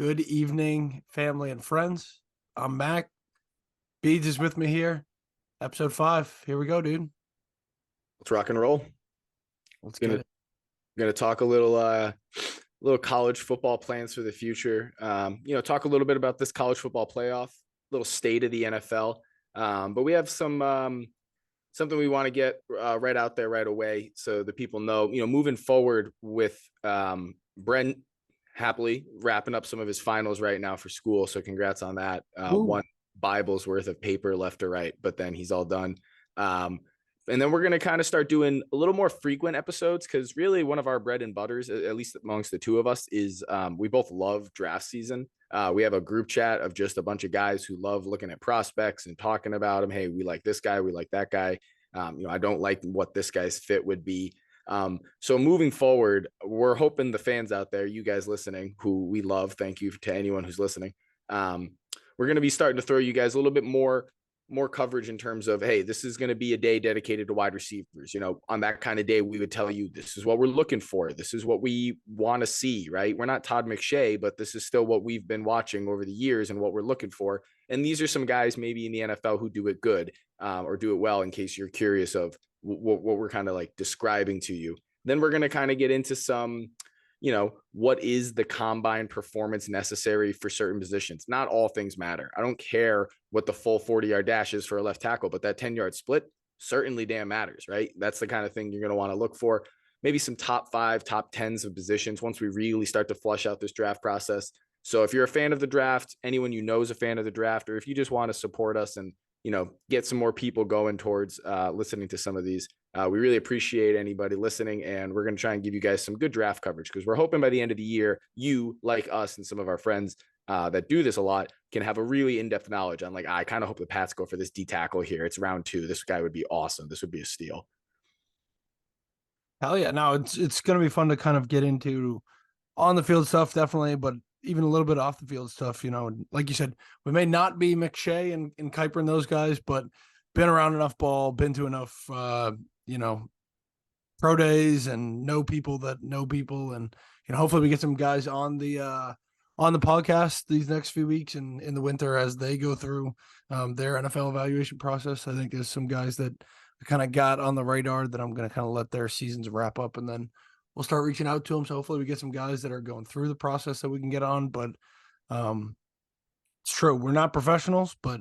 Good evening, family and friends. I'm Mac. Beads is with me here. Episode 5. Here we go, dude. Let's rock and roll. Let's Gonna get it. gonna talk a little college football plans for the future. Talk a little bit about this college football playoff, little state of the NFL. But we have something we want to get right out there right away, so the people know. Moving forward with Brent happily wrapping up some of his finals right now for school. So congrats on that. One Bible's worth of paper left to write, but then he's all done. And then we're going to kind of start doing a little more frequent episodes because really one of our bread and butters, at least amongst the two of us, is we both love draft season. We have a group chat of just a bunch of guys who love looking at prospects and talking about them. Hey, we like this guy. We like that guy. I don't like what this guy's fit would be. So moving forward, we're hoping the fans out there, you guys listening, who we love, thank you to anyone who's listening. We're going to be starting to throw you guys a little bit more coverage in terms of, hey, this is going to be a day dedicated to wide receivers. On that kind of day, we would tell you, this is what we're looking for. This is what we want to see, right? We're not Todd McShay, but this is still what we've been watching over the years and what we're looking for. And these are some guys maybe in the NFL who do it good or do it well, in case you're curious of what we're kind of like describing to you. Then we're going to kind of get into some, what is the combine performance necessary for certain positions? Not all things matter. I don't care what the full 40-yard dash is for a left tackle, but that 10-yard split certainly damn matters, right? That's the kind of thing you're going to want to look for. Maybe some top 5, top 10s of positions once we really start to flush out this draft process. So if you're a fan of the draft, anyone you know is a fan of the draft, or if you just want to support us and, get some more people going towards listening to some of these, we really appreciate anybody listening, and we're going to try and give you guys some good draft coverage because we're hoping by the end of the year, you, like us and some of our friends that do this a lot, can have a really in-depth knowledge on, like, I kind of hope the Pats go for this D tackle here. It's round 2. This guy would be awesome. This would be a steal. Hell yeah. No, it's going to be fun to kind of get into on the field stuff, definitely, but even a little bit off the field stuff. Like you said, we may not be McShay and Kuiper and those guys, but been around enough ball, been to enough, pro days and know people that know people. And, hopefully we get some guys on the podcast these next few weeks and in the winter as they go through their NFL evaluation process. I think there's some guys that I kind of got on the radar that I'm going to kind of let their seasons wrap up, and then we'll start reaching out to them. So hopefully we get some guys that are going through the process that we can get on. But it's true, we're not professionals, but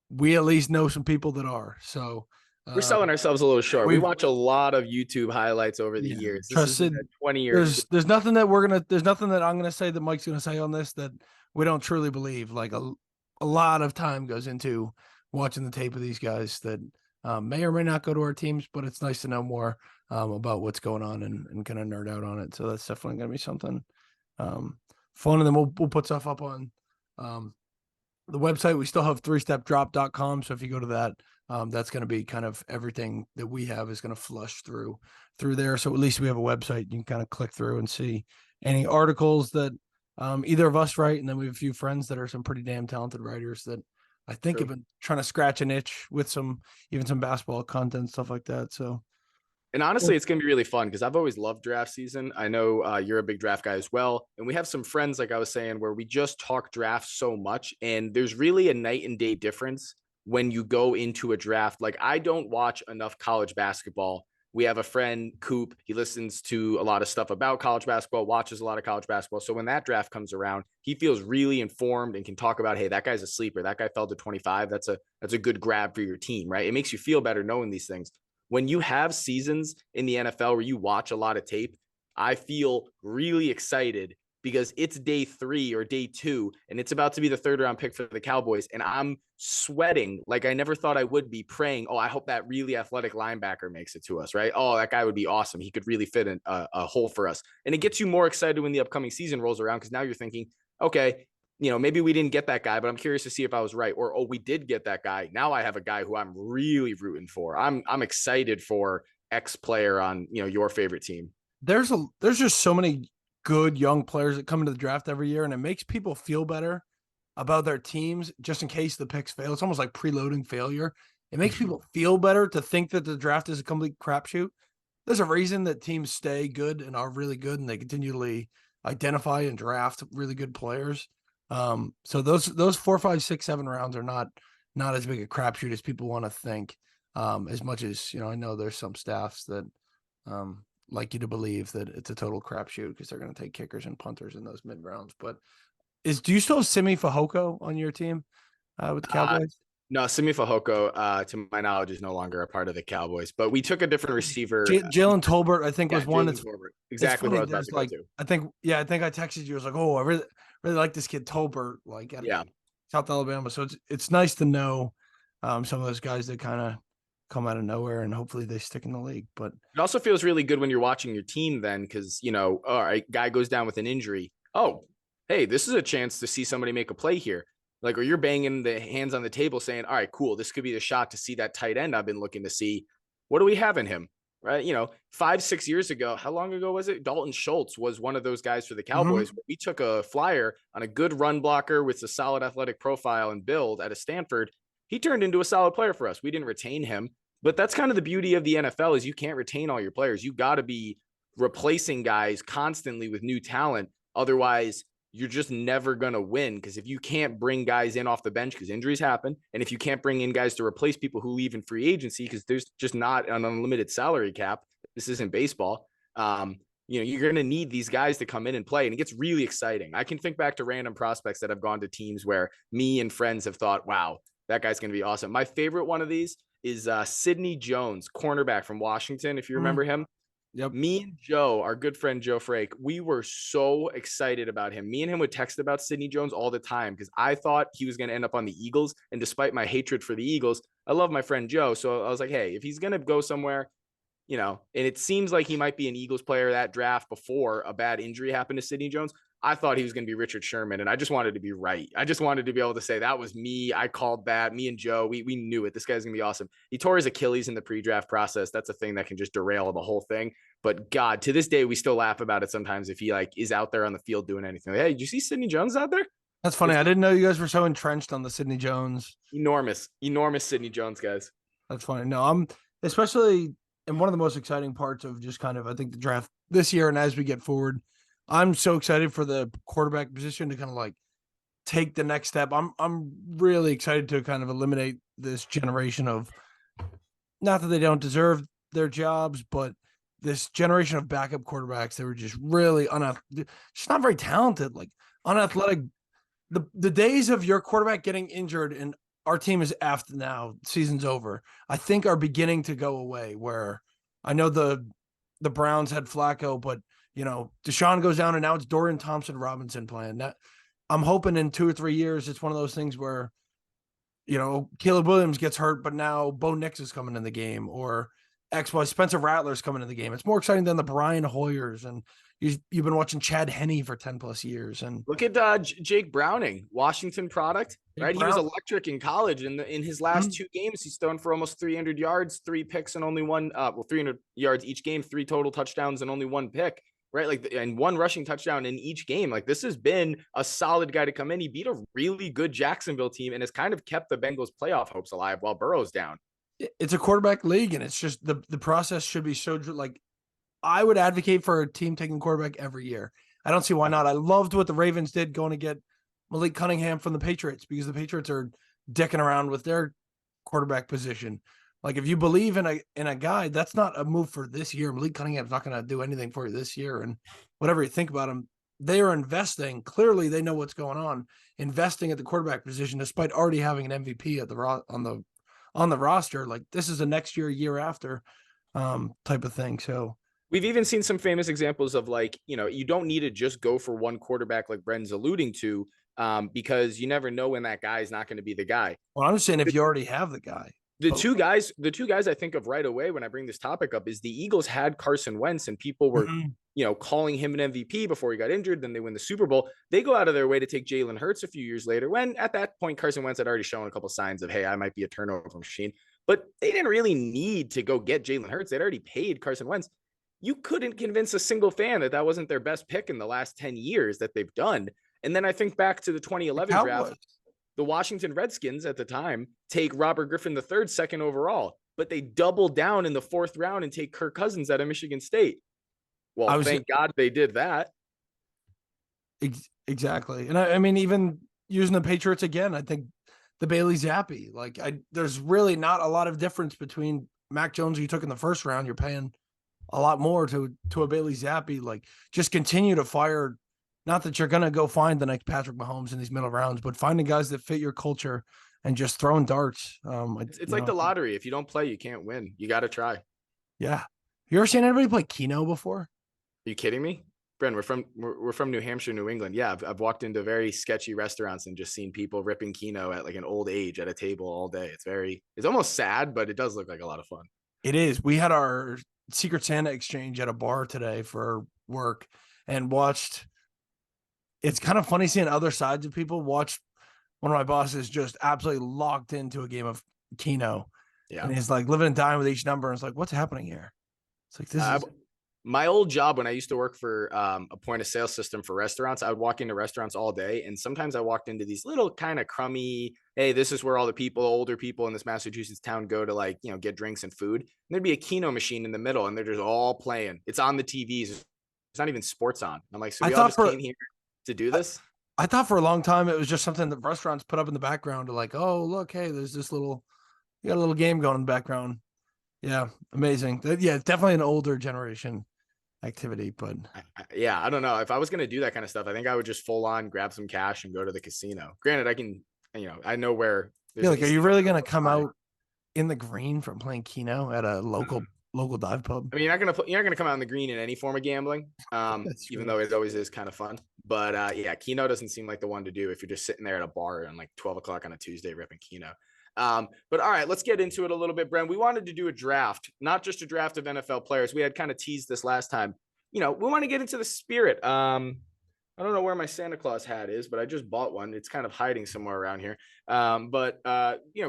we at least know some people that are. So we're selling ourselves a little short. We watch a lot of YouTube highlights over the years. This is 20 years. There's nothing that I'm gonna say that Mike's gonna say on this that we don't truly believe. Like a lot of time goes into watching the tape of these guys that may or may not go to our teams, but it's nice to know more about what's going on and kind of nerd out on it. So that's definitely gonna be something fun. And then we'll put stuff up on the website. We still have 3stepdrop.com. So if you go to that, that's going to be kind of everything that we have is going to flush through there. So at least we have a website. You can kind of click through and see any articles that either of us write. And then we have a few friends that are some pretty damn talented writers that I think have been trying to scratch an itch with even some basketball content, stuff like that. So, and honestly, it's going to be really fun because I've always loved draft season. I know you're a big draft guy as well. And we have some friends, like I was saying, where we just talk draft so much. And there's really a night and day difference when you go into a draft. Like, I don't watch enough college basketball. We have a friend, Coop. He listens to a lot of stuff about college basketball, watches a lot of college basketball. So when that draft comes around, he feels really informed and can talk about, hey, that guy's a sleeper. That guy fell to 25. That's a good grab for your team, right? It makes you feel better knowing these things. When you have seasons in the NFL where you watch a lot of tape, I feel really excited because it's day 3 or day 2, and it's about to be the 3rd round pick for the Cowboys. And I'm sweating like I never thought I would be, praying, oh, I hope that really athletic linebacker makes it to us, right? Oh, that guy would be awesome. He could really fit in a hole for us. And it gets you more excited when the upcoming season rolls around because now you're thinking, okay, maybe we didn't get that guy, but I'm curious to see if I was right. Or, oh, we did get that guy. Now I have a guy who I'm really rooting for. I'm excited for X player on, your favorite team. There's just so many good young players that come into the draft every year, and it makes people feel better about their teams just in case the picks fail. It's almost like preloading failure. It makes people feel better to think that the draft is a complete crapshoot. There's a reason that teams stay good and are really good, and they continually identify and draft really good players. So those 4, 5, 6, 7 rounds are not as big a crapshoot as people want to think. As much as, I know there's some staffs that like you to believe that it's a total crapshoot because they're going to take kickers and punters in those mid rounds. But do you still have Simi Fehoko on your team with the Cowboys? No, Simi Fehoko, to my knowledge, is no longer a part of the Cowboys. But we took a different receiver. Jalen Tolbert, I think, Yeah, was one. Jalen Tolbert. Exactly funny. what I was about There's to go like, to. I think I texted you. I was like, oh, I really like this kid Tolbert, like out of South Alabama. So it's nice to know some of those guys that kind of come out of nowhere, and hopefully they stick in the league. But it also feels really good when you're watching your team then, because, all right, guy goes down with an injury. Oh, hey, this is a chance to see somebody make a play here. Like, or you're banging the hands on the table saying, all right, cool, this could be the shot to see that tight end I've been looking to see. What do we have in him? Right. 5, 6 years ago, how long ago was it? Dalton Schultz was one of those guys for the Cowboys. We took a flyer on a good run blocker with a solid athletic profile and build at a Stanford. He turned into a solid player for us. We didn't retain him, but that's kind of the beauty of the NFL is you can't retain all your players. You got to be replacing guys constantly with new talent. Otherwise, you're just never going to win, because if you can't bring guys in off the bench because injuries happen, and if you can't bring in guys to replace people who leave in free agency because there's just not an unlimited salary cap, this isn't baseball. You're going to need these guys to come in and play, and it gets really exciting. I can think back to random prospects that have gone to teams where me and friends have thought, wow, that guy's going to be awesome. My favorite one of these is Sidney Jones, cornerback from Washington, if you remember him. Yep. Me and Joe, our good friend Joe Frake, we were so excited about him. Me and him would text about Sidney Jones all the time because I thought he was going to end up on the Eagles. And despite my hatred for the Eagles, I love my friend Joe. So I was like, hey, if he's going to go somewhere, and it seems like he might be an Eagles player that draft before a bad injury happened to Sidney Jones. I thought he was going to be Richard Sherman, and I just wanted to be right. I just wanted to be able to say that was me. I called that. Me and Joe, we knew it. This guy's going to be awesome. He tore his Achilles in the pre-draft process. That's a thing that can just derail the whole thing. But God, to this day, we still laugh about it sometimes if he is out there on the field doing anything. Like, hey, did you see Sidney Jones out there? That's funny. I didn't know you guys were so entrenched on the Sidney Jones. Enormous Sidney Jones guys. That's funny. No, I'm especially in one of the most exciting parts of just kind of, I think, the draft this year. And as we get forward, I'm so excited for the quarterback position to kind of take the next step. I'm really excited to kind of eliminate this generation of, not that they don't deserve their jobs, but this generation of backup quarterbacks that were just really just not very talented, unathletic. The days of your quarterback getting injured and our team is effed now, season's over, I think are beginning to go away. Where I know the Browns had Flacco, but Deshaun goes down and now it's Dorian Thompson-Robinson playing. That I'm hoping in 2 or 3 years it's one of those things where Caleb Williams gets hurt, but now Bo Nix is coming in the game, or Spencer Rattler's coming in the game. It's more exciting than the Brian Hoyers, and you've been watching Chad Henne for 10 plus years. And look at Jake Browning, Washington product, right? He was electric in college, and in his last 2 games, he's thrown for almost 300 yards, 3 picks, and only 300 yards each game, 3 total touchdowns, and only 1 pick. Right. And 1 rushing touchdown in each game. This has been a solid guy to come in. He beat a really good Jacksonville team and has kind of kept the Bengals playoff hopes alive while Burrow's down. It's a quarterback league, and it's just the process should be so I would advocate for a team taking quarterback every year. I don't see why not. I loved what the Ravens did going to get Malik Cunningham from the Patriots, because the Patriots are dicking around with their quarterback position. If you believe in a guy, that's not a move for this year. Malik Cunningham's not going to do anything for you this year. And whatever you think about him, they are investing. Clearly, they know what's going on, investing at the quarterback position, despite already having an MVP at on the roster. This is a next year after type of thing. So we've even seen some famous examples of you don't need to just go for one quarterback like Bren's alluding to, because you never know when that guy is not going to be the guy. Well, I'm just saying if you already have the guy. The two guys I think of right away when I bring this topic up is the Eagles had Carson Wentz, and people were, calling him an MVP before he got injured. Then they win the Super Bowl. They go out of their way to take Jalen Hurts a few years later, when at that point, Carson Wentz had already shown a couple signs of, hey, I might be a turnover machine. But they didn't really need to go get Jalen Hurts. They'd already paid Carson Wentz. You couldn't convince a single fan that wasn't their best pick in the last 10 years that they've done. And then I think back to the 2011 draft. The Washington Redskins at the time take Robert Griffin III 2nd overall, but they double down in the 4th round and take Kirk Cousins out of Michigan State. Well, thank God they did that. Exactly. And I mean, even using the Patriots again, I think the Bailey Zappi, like there's really not a lot of difference between Mac Jones you took in the first round. You're paying a lot more to a Bailey Zappi. Like, just continue to fire. Not that you're gonna go find the next Patrick Mahomes in these middle rounds, but finding guys that fit your culture and just throwing darts. It's like the lottery. If you don't play, you can't win. You got to try. Are Yeah. You ever seen anybody play Keno before? you kidding me? Bren, we're from New Hampshire, New England. Yeah, I've walked into very sketchy restaurants and just seen people ripping Keno at like an old age at a table all day. It's almost sad, but it does look like a lot of fun. It is. We had our Secret Santa exchange at a bar today for work and watched. It's kind of funny seeing other sides of people. Watch one of my bosses just absolutely locked into a game of Keno. Yeah. And he's like living and dying with each number. And it's like, what's happening here? It's like, this is my old job when I used to work for a point of sale system for restaurants. I would walk into restaurants all day. And sometimes I walked into these little kind of crummy, hey, this is where all the people, older people in this Massachusetts town go to, like, get drinks and food. And there'd be a Keno machine in the middle and they're just all playing. It's on the TVs. It's not even sports on. I'm like, so we all just came here to do this? I thought for a long time it was just something that restaurants put up in the background to, like, oh, look, hey, there's this you got a little game going in the background. Yeah, amazing. Yeah, it's definitely an older generation activity, but I don't know. If I was going to do that kind of stuff, I think I would just full on grab some cash and go to the casino. Granted, I can, I know where. Yeah, like, are you really going to come out in the green from playing Keno at a local dive pub? I mean, you're not gonna come out in the green in any form of gambling, even though it always is kind of fun. But yeah, Keno doesn't seem like the one to do if you're just sitting there at a bar on like 12 o'clock on a Tuesday ripping Keno. But all right, let's get into it a little bit, Bren. We wanted to do a draft, not just a draft of NFL players. We had kind of teased this last time. We want to get into the spirit. I don't know where my Santa Claus hat is, but I just bought one. It's kind of hiding somewhere around here.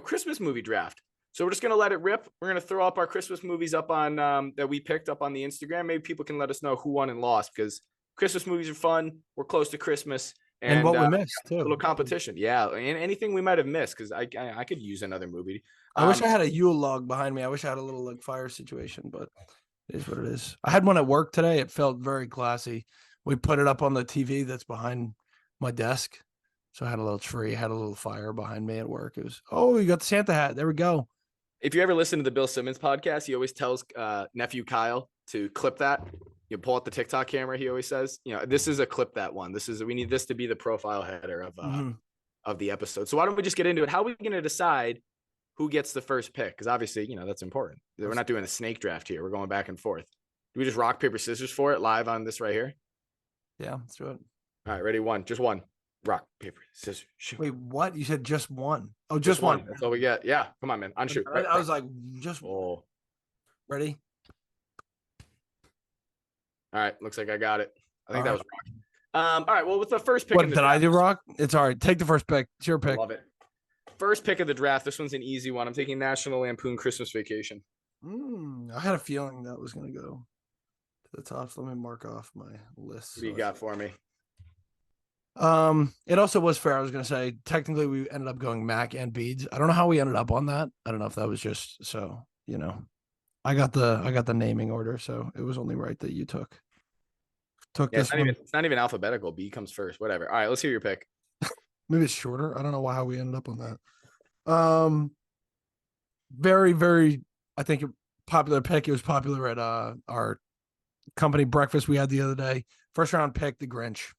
Christmas movie draft. So we're just going to let it rip. We're going to throw up our Christmas movies up on that we picked up on the Instagram. Maybe people can let us know who won and lost, because Christmas movies are fun. We're close to Christmas. And what we missed, too. A little competition. Yeah. And anything we might have missed, because I could use another movie. I wish I had a Yule log behind me. I wish I had a little like fire situation, but it is what it is. I had one at work today. It felt very classy. We put it up on the TV that's behind my desk. So I had a little tree, had a little fire behind me at work. It was, oh, you got the Santa hat. There we go. If you ever listen to the Bill Simmons podcast, he always tells nephew Kyle to clip that. You pull out the TikTok camera. He always says, this is a clip that one. We need this to be the profile header of the episode. So why don't we just get into it? How are we going to decide who gets the first pick? Because obviously, that's important. We're not doing a snake draft here. We're going back and forth. Do we just rock, paper, scissors for it live on this right here? Yeah, let's do it. All right, ready? One. Just one. Rock, paper, scissors, shoot. Wait, what? You said just one? Oh, just one. That's all we get. Yeah, come on, man. Unshoot. I was like, just one. Ready? All right, looks like I got it. I think that was rock. All right, well, with the first pick. What, did I do rock? It's all right. Take the first pick. It's your pick. Love it. First pick of the draft. This one's an easy one. I'm taking National Lampoon Christmas Vacation. I had a feeling that was going to go to the top. So let me mark off my list. What do you got for me? It also was fair. I was going to say, technically we ended up going Mac and Beads. I don't know how we ended up on that. I don't know if that was just so, I got the naming order, so it was only right that you took this one. It's not even alphabetical. B comes first. Whatever. All right, let's hear your pick. Maybe it's shorter. I don't know how we ended up on that. Very, very, I think, popular pick. It was popular at our company breakfast we had the other day. First round pick, the Grinch.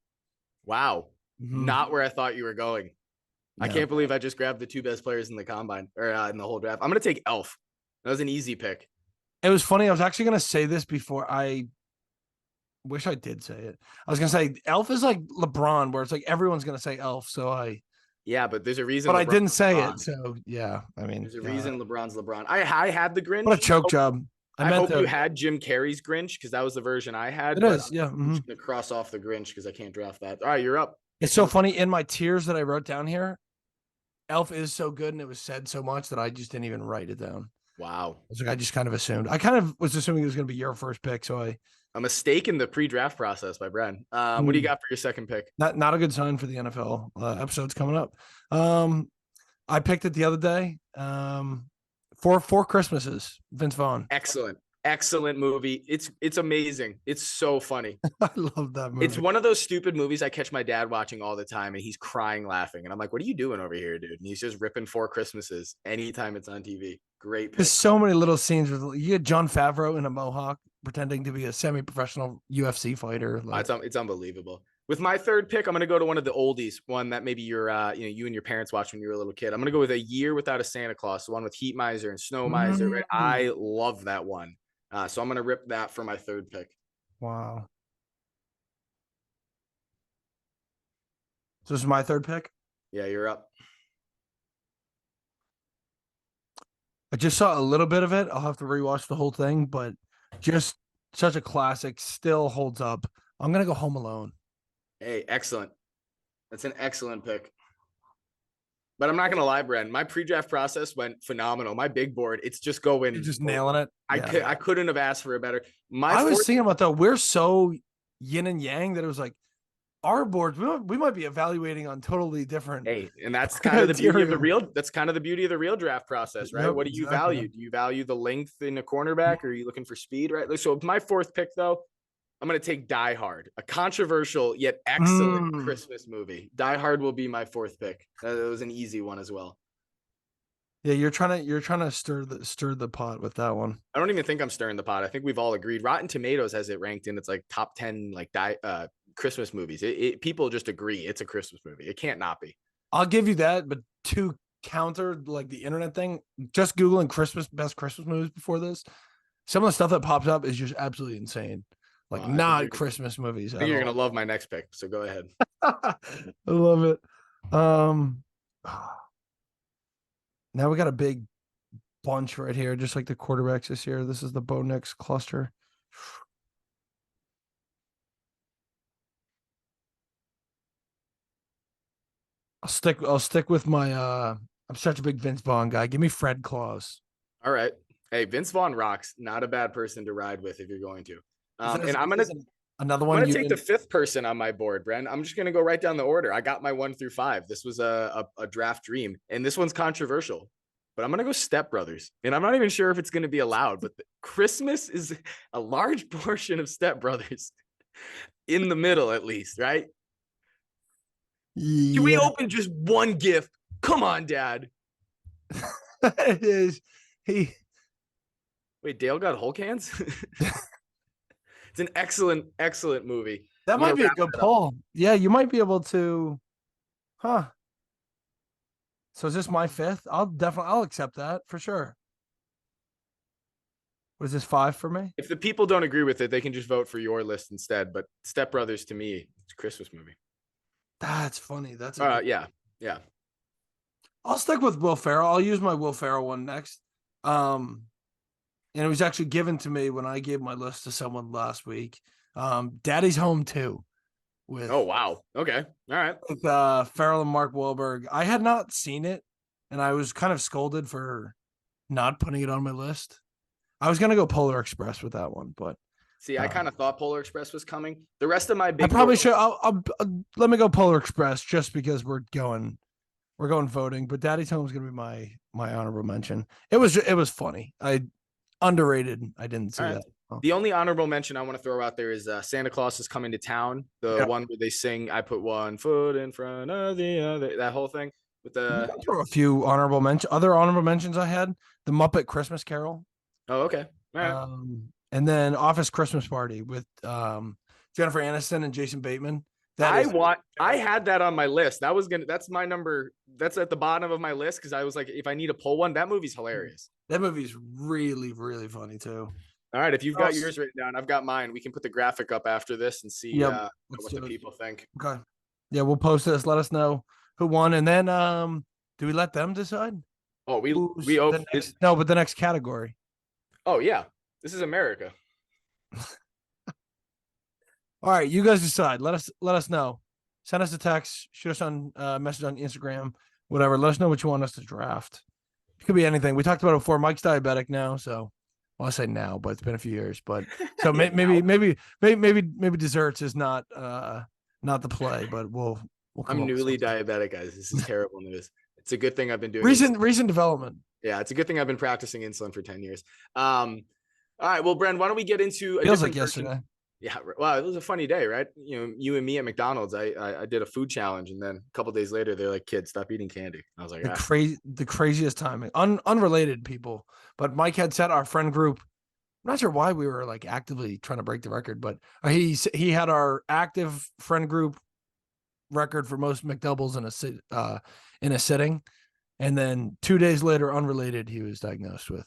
Wow. Not where I thought you were going. Yeah. I can't believe I just grabbed the two best players in the combine or in the whole draft. I'm going to take Elf. That was an easy pick. It was funny. I was actually going to say this before. I wish I did say it. I was going to say Elf is like LeBron, where it's like everyone's going to say Elf. So yeah, but there's a reason. But I didn't say it. So yeah, I mean, there's a reason LeBron's LeBron. I had the Grinch. What a choke job. I hope you had Jim Carrey's Grinch, because that was the version I had. It is, yeah. I'm just going to cross off the Grinch because I can't draft that. All right, you're up. It's so funny. In my tiers that I wrote down here, Elf is so good, and it was said so much that I just didn't even write it down. Wow. It's like I just kind of assumed. I kind of was assuming it was going to be your first pick, so a mistake in the pre-draft process by Bren. What do you got for your second pick? Not a good sign for the NFL episodes coming up. I picked it the other day. Four Christmases, Vince Vaughn. Excellent. Excellent movie. It's amazing. It's so funny. I love that It's movie. one of those stupid movies I catch my dad watching all the time, and he's crying laughing. And I'm like, what are you doing over here, dude? And he's just ripping Four Christmases anytime it's on TV. Great There's pick. so many little scenes with you get John Favreau in a mohawk pretending to be a semi-professional UFC fighter. Like, It's unbelievable. With my third pick, I'm gonna go to one of the oldies, one that maybe you're you and your parents watched when you were a little kid. I'm gonna go with A Year Without a Santa Claus, the one with Heat Miser and Snow Miser. Right? mm, I love that one. So I'm gonna rip that for my third pick. wow. So this is my third pick. Yeah, you're up. I just saw a little bit of it. I'll have to rewatch the whole thing, but just such a classic, still holds up. I'm gonna go Home Alone. Hey, excellent. That's an excellent pick. But I'm not gonna lie, Bren. My pre-draft process went phenomenal. My big board, it's just going. You're just nailing it. I couldn't have asked for a better. I was thinking about that. We're so yin and yang that it was like our boards. We might be evaluating on totally different. Hey, and that's kind of the beauty of the criteria. real. That's kind of the beauty of the real draft process, right? Yep, What do you exactly. value? Do you value the length in a cornerback, or are you looking for speed? Right. So my fourth pick, though, I'm going to take Die Hard, a controversial yet excellent Christmas movie. Die Hard will be my fourth pick. That was an easy one as well. Yeah, you're trying to stir the pot with that one. I don't even think I'm stirring the pot. I think we've all agreed. Rotten Tomatoes has it ranked in its like top 10 like Christmas movies. People just agree it's a Christmas movie. It can't not be. I'll give you that, but to counter like the internet thing, just Googling best Christmas movies before this, some of the stuff that pops up is just absolutely insane. Like not Christmas movies. I think you're gonna love my next pick. So go ahead. I love it. Now we got a big bunch right here, just like the quarterbacks this year. This is the Bo Nix cluster. I'll stick with my I'm such a big Vince Vaughn guy. Give me Fred Claus. All right. Hey, Vince Vaughn rocks. Not a bad person to ride with if you're going to. And I'm gonna another one. I'm gonna take the fifth person on my board, Bren. I'm just gonna go right down the order. I got my 1 through 5. This was a draft dream, and this one's controversial. But I'm gonna go Step Brothers, and I'm not even sure if it's gonna be allowed. But Christmas is a large portion of Step Brothers, in the middle at least, right? Yeah. Can we open just one gift? Come on, Dad. It is he. Wait, Dale got Hulk hands? It's an excellent, excellent movie. That might be a good poll. Yeah, you might be able to. Huh. So is this my fifth? I'll accept that for sure. What is this, 5 for me? If the people don't agree with it, they can just vote for your list instead. But Step Brothers to me, it's a Christmas movie. That's funny. That's yeah. I'll stick with Will Ferrell. I'll use my Will Ferrell one next. And it was actually given to me when I gave my list to someone last week. Daddy's Home 2. With oh wow. Okay. All right. With Ferrell and Mark Wahlberg. I had not seen it, and I was kind of scolded for not putting it on my list. I was gonna go Polar Express with that one, but see, I kind of thought Polar Express was coming. The rest of my big I probably should. I'll let me go Polar Express just because we're going voting. But Daddy's Home is gonna be my honorable mention. It was funny. Underrated. I didn't see that. The only honorable mention I want to throw out there is Santa Claus is Coming to Town. The one where they sing, I put one foot in front of the other, that whole thing with the throw a few other honorable mentions I had. The Muppet Christmas Carol. Oh, okay. All right. And then Office Christmas Party with Jennifer Aniston and Jason Bateman. I had that on my list. That's my number. That's at the bottom of my list because I was like, if I need to pull one, that movie's hilarious. That movie's really, really funny too. All right, if you've got yours written down, I've got mine. We can put the graphic up after this and see what the people think. Okay. Yeah, we'll post this. Let us know who won, and then do we let them decide? Oh, we open no, but the next category. Oh yeah, this is America. All right, you guys decide. Let us know. Send us a text. Shoot us on message on Instagram. Whatever. Let us know what you want us to draft. It could be anything. We talked about it before. Mike's diabetic now, so well, I say now, but it's been a few years. But so maybe desserts is not the play, but we'll I'm newly diabetic, guys. This is terrible news. It's a good thing I've been doing recent development. Yeah, it's a good thing I've been practicing insulin for 10 years. All right. Well, Bren, why don't we get into a Feels like different version? yesterday. Yeah. Wow. It was a funny day, right? You and me at McDonald's, I did a food challenge, and then a couple days later, they're like, "Kids, stop eating candy." I was like, ah. The craziest timing. Unrelated people, but Mike had set our friend group. I'm not sure why we were like actively trying to break the record, but he had our active friend group record for most McDoubles in a sitting, and then 2 days later, unrelated, he was diagnosed with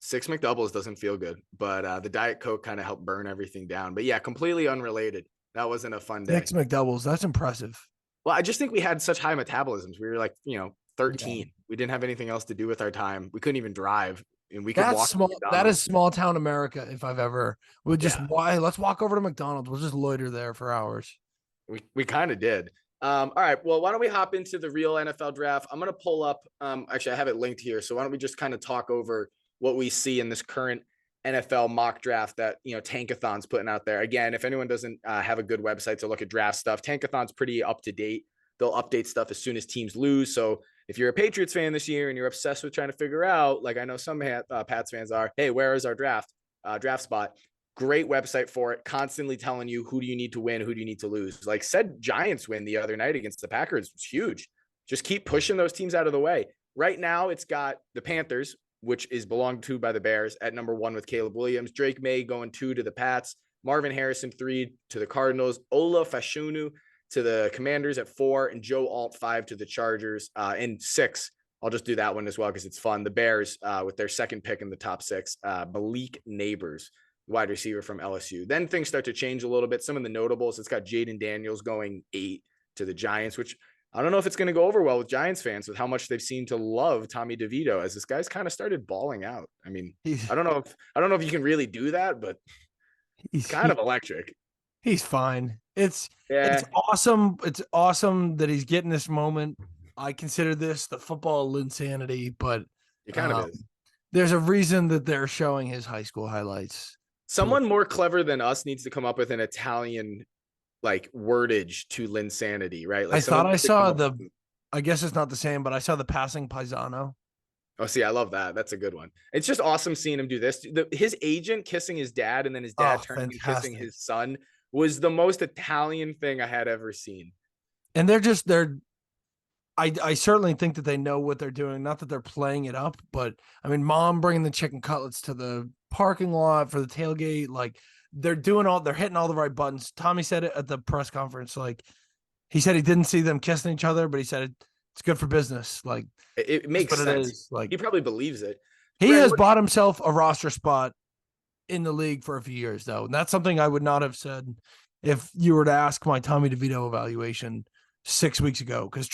6 McDoubles doesn't feel good, but the Diet Coke kind of helped burn everything down. But yeah, completely unrelated. That wasn't a fun day. 6 McDoubles. That's impressive. Well, I just think we had such high metabolisms. We were like, Yeah. 13. We didn't have anything else to do with our time. We couldn't even drive, and we could That's walk to small. That is McDonald's. small town America. If I've ever, we just Yeah, why let's walk over to McDonald's. We'll just loiter there for hours. we kind of did. All right. Well, why don't we hop into the real NFL draft? I'm going to pull up. Actually, I have it linked here. So why don't we just kind of talk over what we see in this current NFL mock draft that Tankathon's putting out there. Again, if anyone doesn't have a good website to look at draft stuff, Tankathon's pretty up to date. They'll update stuff as soon as teams lose. So if you're a Patriots fan this year and you're obsessed with trying to figure out, like I know some Pats fans are, hey, where is our draft spot? Great website for it, constantly telling you who do you need to win, who do you need to lose. Like said Giants win the other night against the Packers was huge. Just keep pushing those teams out of the way. Right now, it's got the Panthers, which is belonged to by the Bears at number 1 with Caleb Williams. Drake May going 2 to the Pats. Marvin Harrison 3 to the Cardinals. Ola Fashanu to the Commanders at 4, and Joe Alt 5 to the Chargers. And 6, I'll just do that one as well because it's fun. The Bears with their second pick in the top 6, Malik Neighbors, wide receiver from LSU. Then things start to change a little bit. Some of the notables, it's got Jaden Daniels going 8 to the Giants, which I don't know if it's going to go over well with Giants fans with how much they've seemed to love Tommy DeVito as this guy's kind of started balling out. I mean, I don't know if you can really do that, but it's kind of electric. He's fine. It's Yeah, awesome. It's awesome that he's getting this moment. I consider this the football insanity, but it kind of is. there's a reason that they're showing his high school highlights. Someone more clever than us needs to come up with an Italian like wordage to Linsanity, right? Like I thought I saw with... I guess it's not the same, but I saw the passing paisano. Oh, see, I love that. That's a good one. It's just awesome seeing him do this. His agent kissing his dad and then his dad turning and kissing his son was the most Italian thing I had ever seen. And I certainly think that they know what they're doing. Not that they're playing it up, but I mean, mom bringing the chicken cutlets to the parking lot for the tailgate. Like they're hitting all the right buttons. Tommy said it at the press conference. Like he said he didn't see them kissing each other, but he said it's good for business. Like it makes sense. Like he probably believes it. He has bought himself a roster spot in the league for a few years, though. And that's something I would not have said if you were to ask my Tommy DeVito evaluation 6 weeks ago. Because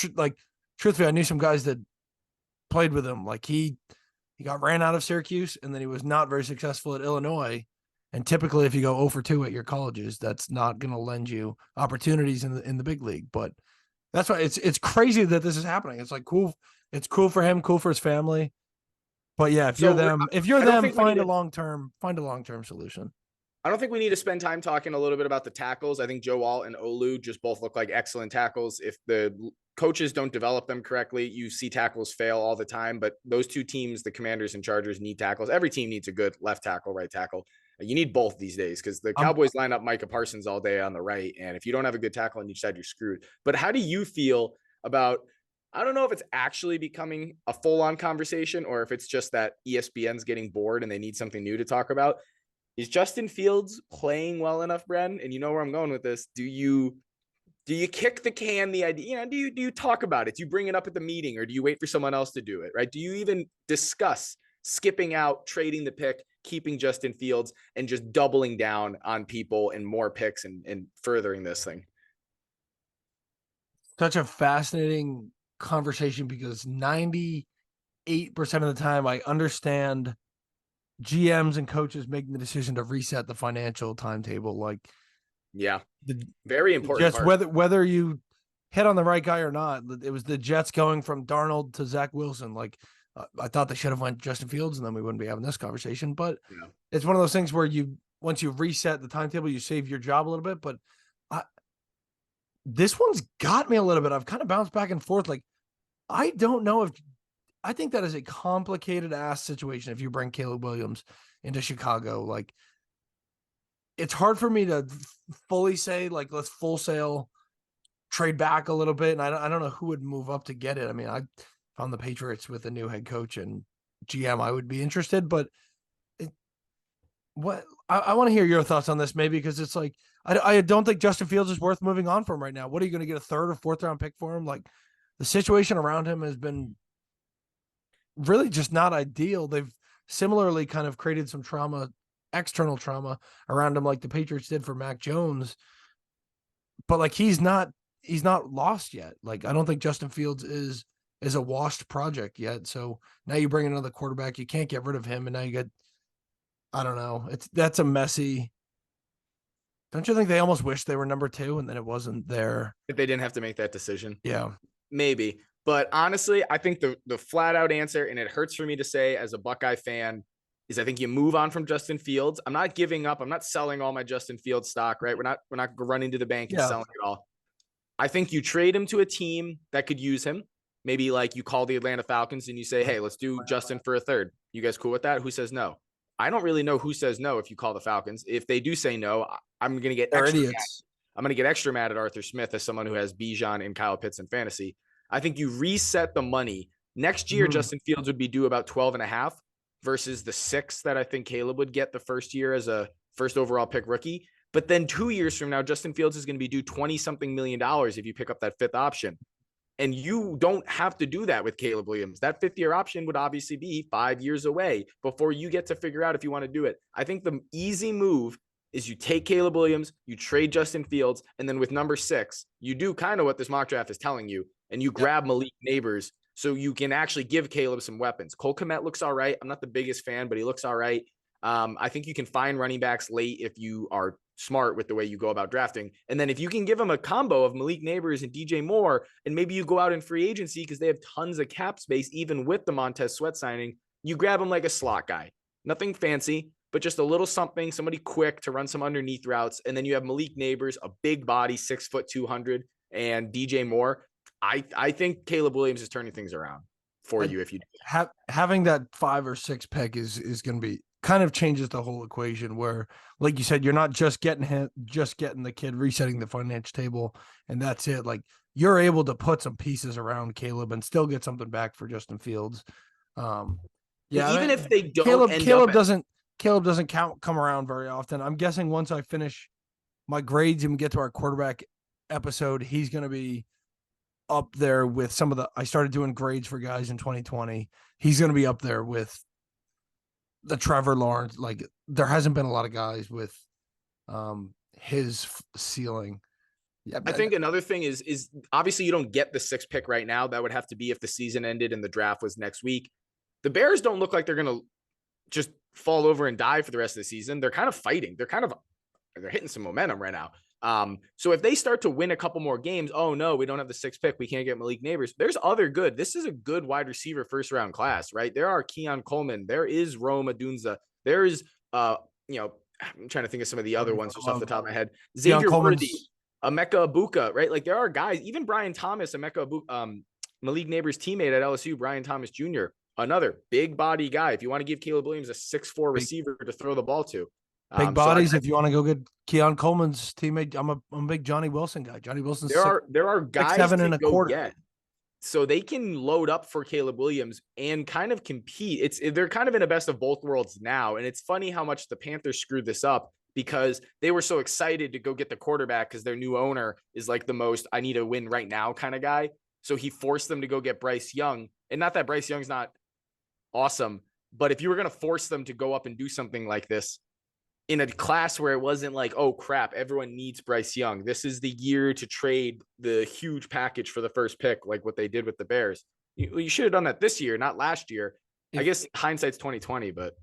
truthfully, I knew some guys that played with him. Like he got ran out of Syracuse, and then he was not very successful at Illinois. And typically, if you go 0 for 2 at your colleges, that's not going to lend you opportunities in the big league. But that's why it's crazy that this is happening. It's like cool. It's cool for him, cool for his family. But yeah, if you're them, find a long-term solution. I don't think we need to spend time talking a little bit about the tackles. I think Joe Alt and Olu just both look like excellent tackles. If the coaches don't develop them correctly, you see tackles fail all the time. But those two teams, the Commanders and Chargers, need tackles. Every team needs a good left tackle, right tackle. You need both these days because the Cowboys line up Micah Parsons all day on the right. And if you don't have a good tackle on each side, you're screwed. But how do you feel about, I don't know if it's actually becoming a full-on conversation or if it's just that ESPN's getting bored and they need something new to talk about. Is Justin Fields playing well enough, Bren? And you know where I'm going with this. Do you kick the can, the idea, do you talk about it? Do you bring it up at the meeting or do you wait for someone else to do it, right? Do you even discuss skipping out, trading the pick, keeping Justin Fields, and just doubling down on people and more picks and furthering this thing? Such a fascinating conversation because 98% of the time I understand GMs and coaches making the decision to reset the financial timetable. Like, yeah, very important. Just whether you hit on the right guy or not. It was the Jets going from Darnold to Zach Wilson. Like, I thought they should have went Justin Fields, and then we wouldn't be having this conversation. But it's one of those things where once you reset the timetable, you save your job a little bit. But this one's got me a little bit. I've kind of bounced back and forth. Like, I don't know if I think that is a complicated ass situation if you bring Caleb Williams into Chicago. Like, it's hard for me to fully say, like, let's full sail trade back a little bit. And I don't know who would move up to get it. I mean, I found the Patriots with a new head coach and GM, I would be interested, but what I want to hear your thoughts on this, maybe, because it's like, I don't think Justin Fields is worth moving on from right now. What are you going to get, a third or fourth round pick for him? Like, the situation around him has been really just not ideal. They've similarly kind of created some trauma, external trauma around him, like the Patriots did for Mac Jones. But like, he's not lost yet. Like, I don't think Justin Fields is a washed project yet. So now you bring another quarterback, you can't get rid of him, and now you get, I don't know. That's a messy. Don't you think they almost wish they were number 2 and then it wasn't there? If they didn't have to make that decision. Yeah. Maybe. But honestly, I think the flat out answer, and it hurts for me to say as a Buckeye fan, is I think you move on from Justin Fields. I'm not giving up. I'm not selling all my Justin Fields stock, right? We're not running to the bank and selling it all. I think you trade him to a team that could use him. Maybe like you call the Atlanta Falcons and you say, hey, let's do Justin for a third. You guys cool with that? Who says no? I don't really know who says no if you call the Falcons. If they do say no, I'm going to get extra mad. I'm going to get extra mad at Arthur Smith as someone who has Bijan and Kyle Pitts in fantasy. I think you reset the money. Next year, Justin Fields would be due about 12.5 versus the 6 that I think Caleb would get the first year as a first overall pick rookie. But then 2 years from now, Justin Fields is going to be due $20-something million if you pick up that 5th option. And you don't have to do that with Caleb Williams. That 5th-year option would obviously be 5 years away before you get to figure out if you want to do it. I think the easy move is you take Caleb Williams, you trade Justin Fields, and then with number 6, you do kind of what this mock draft is telling you, and you grab Malik Neighbors so you can actually give Caleb some weapons. Cole Kmet looks all right. I'm not the biggest fan, but he looks all right. I think you can find running backs late if you are smart with the way you go about drafting. And then if you can give them a combo of Malik Neighbors and DJ Moore, and maybe you go out in free agency because they have tons of cap space, even with the Montez Sweat signing, you grab him like a slot guy. Nothing fancy, but just a little something, somebody quick to run some underneath routes. And then you have Malik Neighbors, a big body, 6 foot, 200, and DJ Moore. I think Caleb Williams is turning things around for you if you having that 5 or 6 pick is going to be kind of changes the whole equation, where, like you said, you're not just getting the kid, resetting the financial table, and that's it. Like, you're able to put some pieces around Caleb and still get something back for Justin Fields. Even if they don't, Caleb doesn't come around very often. I'm guessing once I finish my grades and we get to our quarterback episode, he's going to be up there with some of the, I started doing grades for guys in 2020. He's going to be up there with the Trevor Lawrence. Like, there hasn't been a lot of guys with his ceiling. Yeah, I think another thing is obviously you don't get the 6th pick right now. That would have to be if the season ended and the draft was next week. The Bears don't look like they're going to just fall over and die for the rest of the season. They're kind of fighting. They're hitting some momentum right now. So if they start to win a couple more games, oh no, we don't have the 6th pick, we can't get Malik Neighbors. There's other good. This is a good wide receiver first round class, right? There are Keon Coleman, there is Rome Odunze, there is I'm trying to think of some of the other ones just off the top of my head. Xavier Worthy, Emeka Ibuka, right? Like, there are guys, even Brian Thomas, Emeka Ibuka, Malik Neighbors' teammate at LSU, Brian Thomas Jr., another big body guy. If you want to give Caleb Williams a 6'4" receiver to throw the ball to. Big bodies. If you want to go get Keon Coleman's teammate, I'm a big Johnny Wilson guy. Johnny Wilson. There are guys 6'7" and 1/4. Get, so they can load up for Caleb Williams and kind of compete. They're kind of in a best of both worlds now, and it's funny how much the Panthers screwed this up because they were so excited to go get the quarterback because their new owner is like the most I need to win right now kind of guy. So he forced them to go get Bryce Young, and not that Bryce Young's not awesome, but if you were going to force them to go up and do something like this in a class where it wasn't like, oh crap, everyone needs Bryce Young, this is the year to trade the huge package for the first pick, like what they did with the Bears. You should have done that this year, not last year. I guess hindsight's 2020, but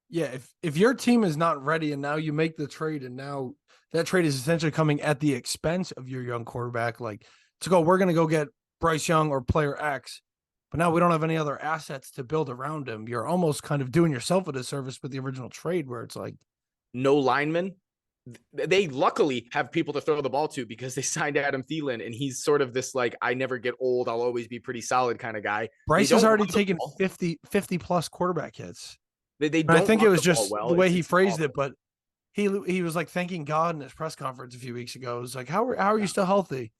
yeah, if your team is not ready and now you make the trade, and now that trade is essentially coming at the expense of your young quarterback, like, to go, we're going to go get Bryce Young or player X, but now we don't have any other assets to build around him. You're almost kind of doing yourself a disservice with the original trade, where it's like, no linemen. they luckily have people to throw the ball to because they signed Adam Thielen, and he's sort of this like, I never get old, I'll always be pretty solid kind of guy. They Bryce has don't already run the taken ball. 50 plus quarterback hits. They And I don't think it run was the ball just well. the way he It's phrased awful. it, but he was like thanking God in his press conference a few weeks ago. It was like, how are you Yeah. still healthy?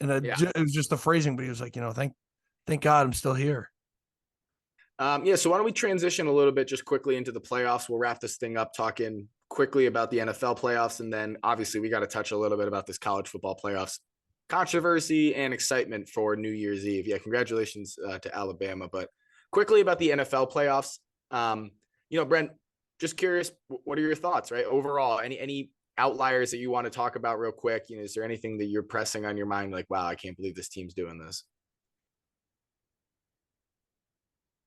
And Yeah. it was just the phrasing, but he was like, thank God I'm still here. Yeah. So why don't we transition a little bit just quickly into the playoffs? We'll wrap this thing up talking quickly about the NFL playoffs. And then obviously we got to touch a little bit about this college football playoffs controversy and excitement for New Year's Eve. Yeah. Congratulations to Alabama. But quickly about the NFL playoffs. Brent, just curious, what are your thoughts, right? Overall, any outliers that you want to talk about real quick? Is there anything that you're pressing on your mind? Like, wow, I can't believe this team's doing this.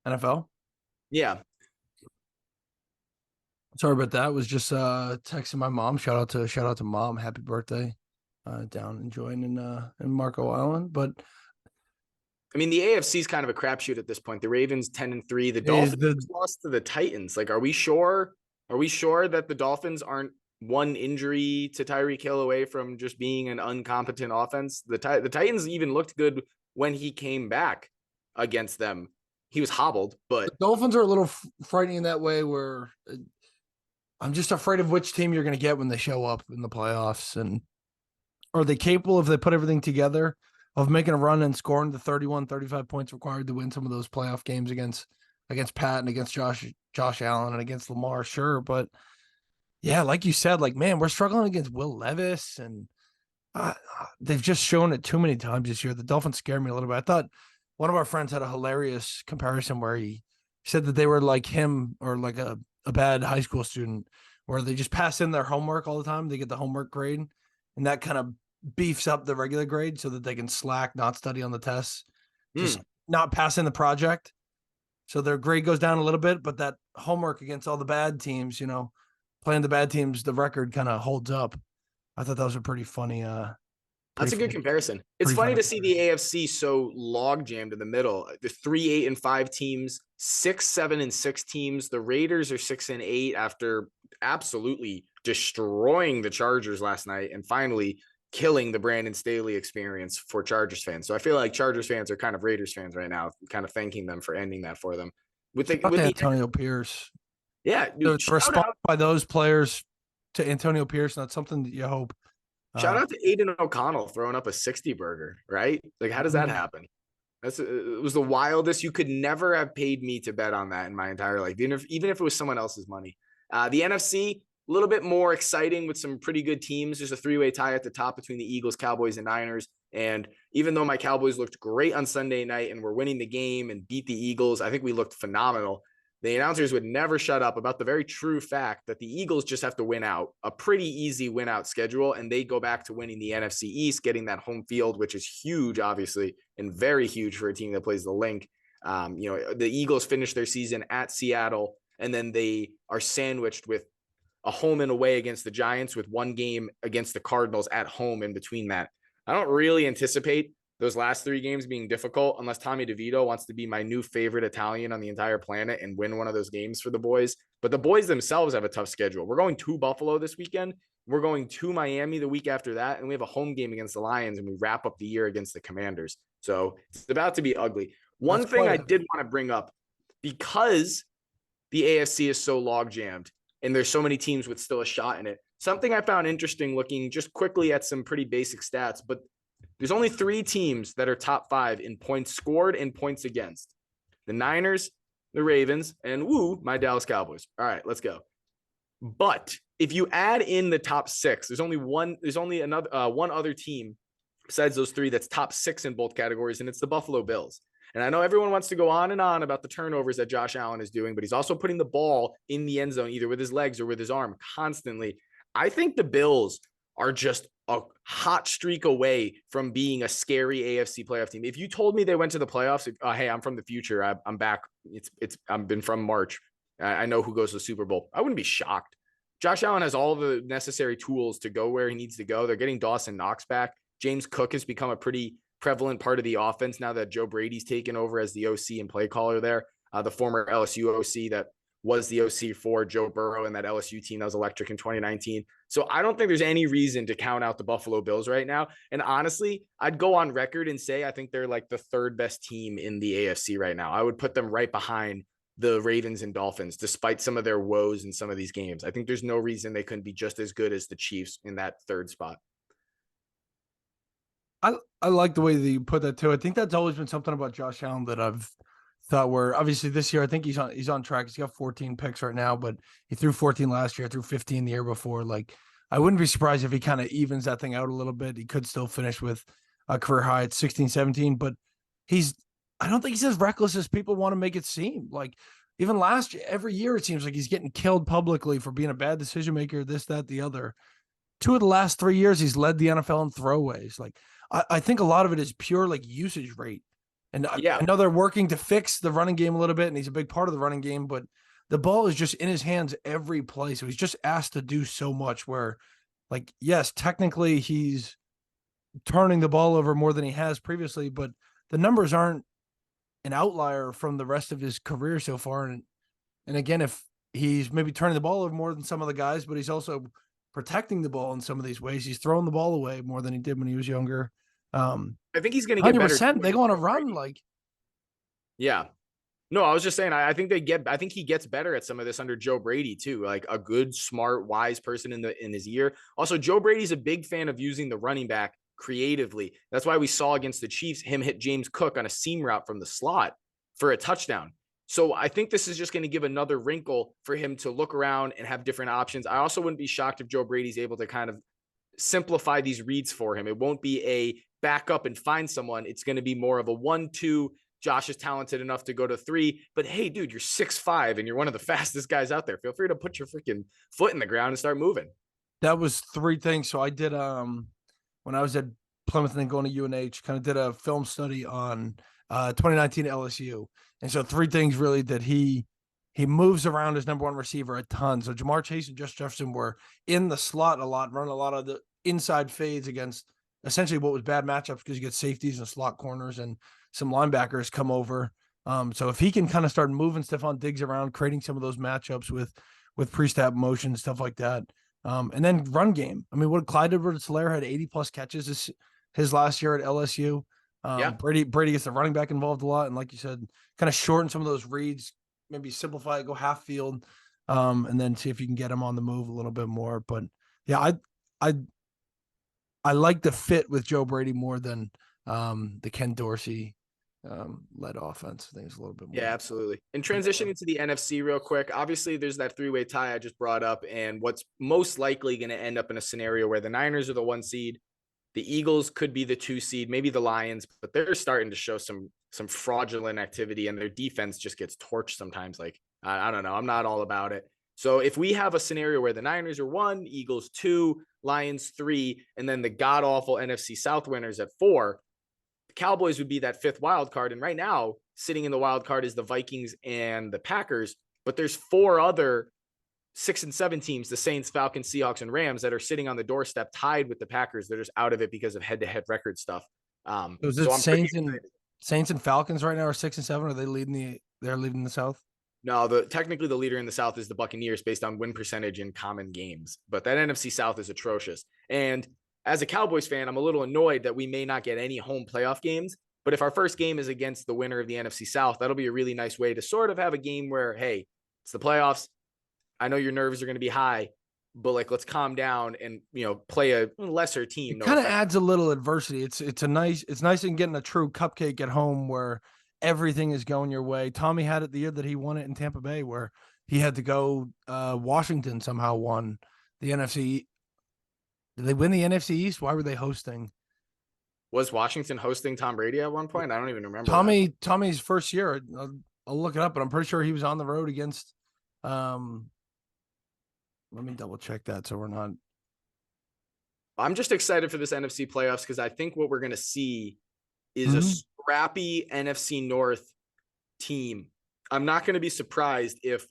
NFL. Yeah. Sorry about that. I was just texting my mom. Shout out to mom. Happy birthday. Down enjoying in Marco Island. But I mean, the AFC is kind of a crapshoot at this point. The Ravens 10-3. The is Dolphins the lost to the Titans. Like, are we sure? Are we sure that the Dolphins aren't one injury to Tyreek Hill away from just being an incompetent offense? The Titans even looked good when he came back against them. He was hobbled, but Dolphins are a little frightening in that way where I'm just afraid of which team you're going to get when they show up in the playoffs. And are they capable, if they put everything together, of making a run and scoring the 31, 35 points required to win some of those playoff games against Pat and against Josh Allen and against Lamar? Sure. But yeah, like you said, like, man, we're struggling against Will Levis, and they've just shown it too many times this year. The Dolphins scare me a little bit. I thought one of our friends had a hilarious comparison where he said that they were like him, or like a bad high school student, where they just pass in their homework all the time. They get the homework grade, and that kind of beefs up the regular grade so that they can slack, not study on the tests, just not pass in the project. So their grade goes down a little bit, but that homework against all the bad teams, playing the bad teams, the record kind of holds up. I thought that was a pretty funny. That's a good comparison. It's funny to see the AFC so log jammed in the middle. The 3, 8-5 teams, 6, 7-6 teams. The Raiders are 6-8 after absolutely destroying the Chargers last night and finally killing the Brandon Staley experience for Chargers fans. So I feel like Chargers fans are kind of Raiders fans right now, kind of thanking them for ending that for them. With Antonio Pierce. Yeah, dude, the response by those players to Antonio Pierce, that's something that you hope. Shout out to Aiden O'Connell throwing up a 60 burger, right? Like, how does that happen? It was the wildest. You could never have paid me to bet on that in my entire life, even if it was someone else's money. The NFC, a little bit more exciting with some pretty good teams. There's a 3-way tie at the top between the Eagles, Cowboys, and Niners. And even though my Cowboys looked great on Sunday night and were winning the game and beat the Eagles, I think we looked phenomenal. The announcers would never shut up about the very true fact that the Eagles just have to win out, a pretty easy win out schedule, and they go back to winning the NFC East, getting that home field, which is huge, obviously, and very huge for a team that plays the Link. The Eagles finish their season at Seattle, and then they are sandwiched with a home and away against the Giants, with one game against the Cardinals at home in between that. I don't really anticipate those last 3 games being difficult unless Tommy DeVito wants to be my new favorite Italian on the entire planet and win one of those games for the boys. But the boys themselves have a tough schedule. We're going to Buffalo this weekend. We're going to Miami the week after that. And we have a home game against the Lions, and we wrap up the year against the Commanders. So it's about to be ugly. One thing I did want to bring up, because the AFC is so log jammed and there's so many teams with still a shot in it, something I found interesting looking just quickly at some pretty basic stats, but there's only 3 teams that are top 5 in points scored and points against: the Niners, the Ravens, and my Dallas Cowboys. All right, let's go. But if you add in the top 6, there's only one other team besides those 3 that's top 6 in both categories, and it's the Buffalo Bills. And I know everyone wants to go on and on about the turnovers that Josh Allen is doing, but he's also putting the ball in the end zone, either with his legs or with his arm, constantly. I think the Bills are just a hot streak away from being a scary AFC playoff team. If you told me they went to the playoffs, hey, I'm from the future, I'm back. I've been from March. I know who goes to the Super Bowl. I wouldn't be shocked. Josh Allen has all the necessary tools to go where he needs to go. They're getting Dawson Knox back. James Cook has become a pretty prevalent part of the offense now that Joe Brady's taken over as the OC and play caller there. The former LSU OC that was the OC for Joe Burrow and that LSU team that was electric in 2019. So I don't think there's any reason to count out the Buffalo Bills right now. And honestly, I'd go on record and say I think they're like the third best team in the AFC right now. I would put them right behind the Ravens and Dolphins, despite some of their woes in some of these games. I think there's no reason they couldn't be just as good as the Chiefs in that third spot. I like the way that you put that too. I think that's always been something about Josh Allen that I've thought where obviously this year I think he's on track. He's got 14 picks right now, but he threw 14 last year, threw 15 the year before. Like I wouldn't be surprised if he kind of evens that thing out a little bit. He could still finish with a career high at 16, 17, but I don't think he's as reckless as people want to make it seem. Like even last year, every year it seems like he's getting killed publicly for being a bad decision maker, this, that, the other. 2 of the last 3 years, he's led the NFL in throwaways. Like I think a lot of it is pure like usage rate. And Yeah. I know they're working to fix the running game a little bit, and he's a big part of the running game, but the ball is just in his hands every play. So he's just asked to do so much where, like, yes, technically he's turning the ball over more than he has previously, but the numbers aren't an outlier from the rest of his career so far. And again, if he's maybe turning the ball over more than some of the guys, but he's also protecting the ball in some of these ways. He's throwing the ball away more than he did when he was younger. I think he's going to get better. 100%. They go on a run. Like, yeah. No, I was just saying, I think I think he gets better at some of this under Joe Brady too. Like a good, smart, wise person in his ear. Also, Joe Brady's a big fan of using the running back creatively. That's why we saw against the Chiefs, him hit James Cook on a seam route from the slot for a touchdown. So I think this is just going to give another wrinkle for him to look around and have different options. I also wouldn't be shocked if Joe Brady's able to kind of simplify these reads for him. It won't be a back up and find someone. It's going to be more of a 1-2. Josh is talented enough to go to 3, but hey, dude, you're 6'5" and you're one of the fastest guys out there. Feel free to put your freaking foot in the ground and start moving. that was 3 things. So I did, when I was at Plymouth and then going to UNH, kind of did a film study on 2019 LSU. And so 3 things really that he moves around as number 1 receiver a ton. So Jamar Chase and Justin Jefferson were in the slot a lot, running a lot of the inside fades against essentially what was bad matchups because you get safeties and slot corners and some linebackers come over. So if he can kind of start moving Stephon Diggs around, creating some of those matchups with pre-snap motion, stuff like that. And then run game. I mean, what Clyde Edwards-Helaire had 80 plus catches his last year at LSU. Yeah. Brady gets the running back involved a lot. And like you said, kind of shorten some of those reads, maybe simplify it, go half field, and then see if you can get him on the move a little bit more. But yeah, I like the fit with Joe Brady more than the Ken Dorsey led offense. I think it's a little bit more. Yeah, absolutely. And transitioning to the NFC real quick, obviously there's that 3-way tie I just brought up, and what's most likely going to end up in a scenario where the Niners are the 1 seed, the Eagles could be the 2 seed, maybe the Lions, but they're starting to show some fraudulent activity, and their defense just gets torched sometimes. Like, I don't know. I'm not all about it. So if we have a scenario where the Niners are 1, Eagles 2, Lions 3, and then the god-awful NFC South winners at 4, the Cowboys would be that 5th wild card. And right now, sitting in the wild card is the Vikings and the Packers, but there's 4 other 6 and 7 teams, the Saints, Falcons, Seahawks, and Rams, that are sitting on the doorstep tied with the Packers. They're just out of it because of head-to-head record stuff. So is it Saints and Falcons right now are 6 and 7? Are they they're leading the South? No, technically the leader in the South is the Buccaneers based on win percentage in common games, but that NFC South is atrocious. And as a Cowboys fan, I'm a little annoyed that we may not get any home playoff games. But if our first game is against the winner of the NFC South, that'll be a really nice way to sort of have a game where, hey, it's the playoffs. I know your nerves are going to be high, but like, let's calm down and, play a lesser team. It kind of adds a little adversity. It's nice in getting a true cupcake at home where everything is going your way. Tommy had it the year that he won it in Tampa Bay, where he had to go. Washington somehow won the NFC. Did they win the NFC East? Why were they hosting? Was Washington hosting Tom Brady at one point? I don't even remember. Tommy's first year. I'll look it up, but I'm pretty sure he was on the road against. Let me double check that so we're not. I'm just excited for this NFC playoffs because I think what we're going to see is a scrappy NFC North team. I'm not going to be surprised if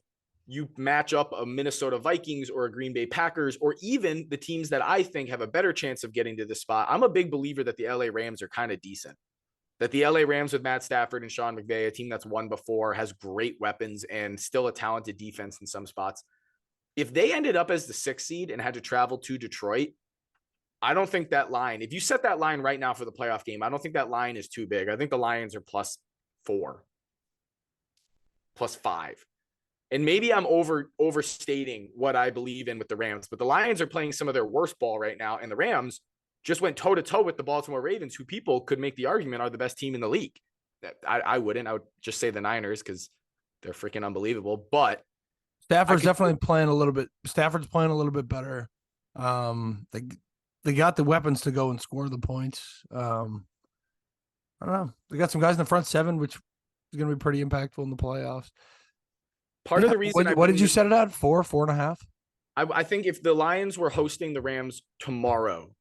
you match up a Minnesota Vikings or a Green Bay Packers, or even the teams that I think have a better chance of getting to this spot. I'm a big believer that the LA Rams are kind of decent. that the LA Rams with Matt Stafford and Sean McVay, a team that's won before, has great weapons and still a talented defense in some spots. If they ended up as the 6th seed and had to travel to Detroit, I don't think that line, if you set that line right now for the playoff game, I don't think that line is too big. I think the Lions are +4, +5. And maybe I'm overstating what I believe in with the Rams, but the Lions are playing some of their worst ball right now. And the Rams just went toe to toe with the Baltimore Ravens, who people could make the argument are the best team in the league. I wouldn't. I would just say the Niners because they're freaking unbelievable. But Stafford's definitely playing a little bit. Stafford's playing a little bit better. They got the weapons to go and score the points. I don't know. They got some guys in the front seven, which is going to be pretty impactful in the playoffs. Part of the reason what did you set it at? 4.5? I think if the Lions were hosting the Rams tomorrow,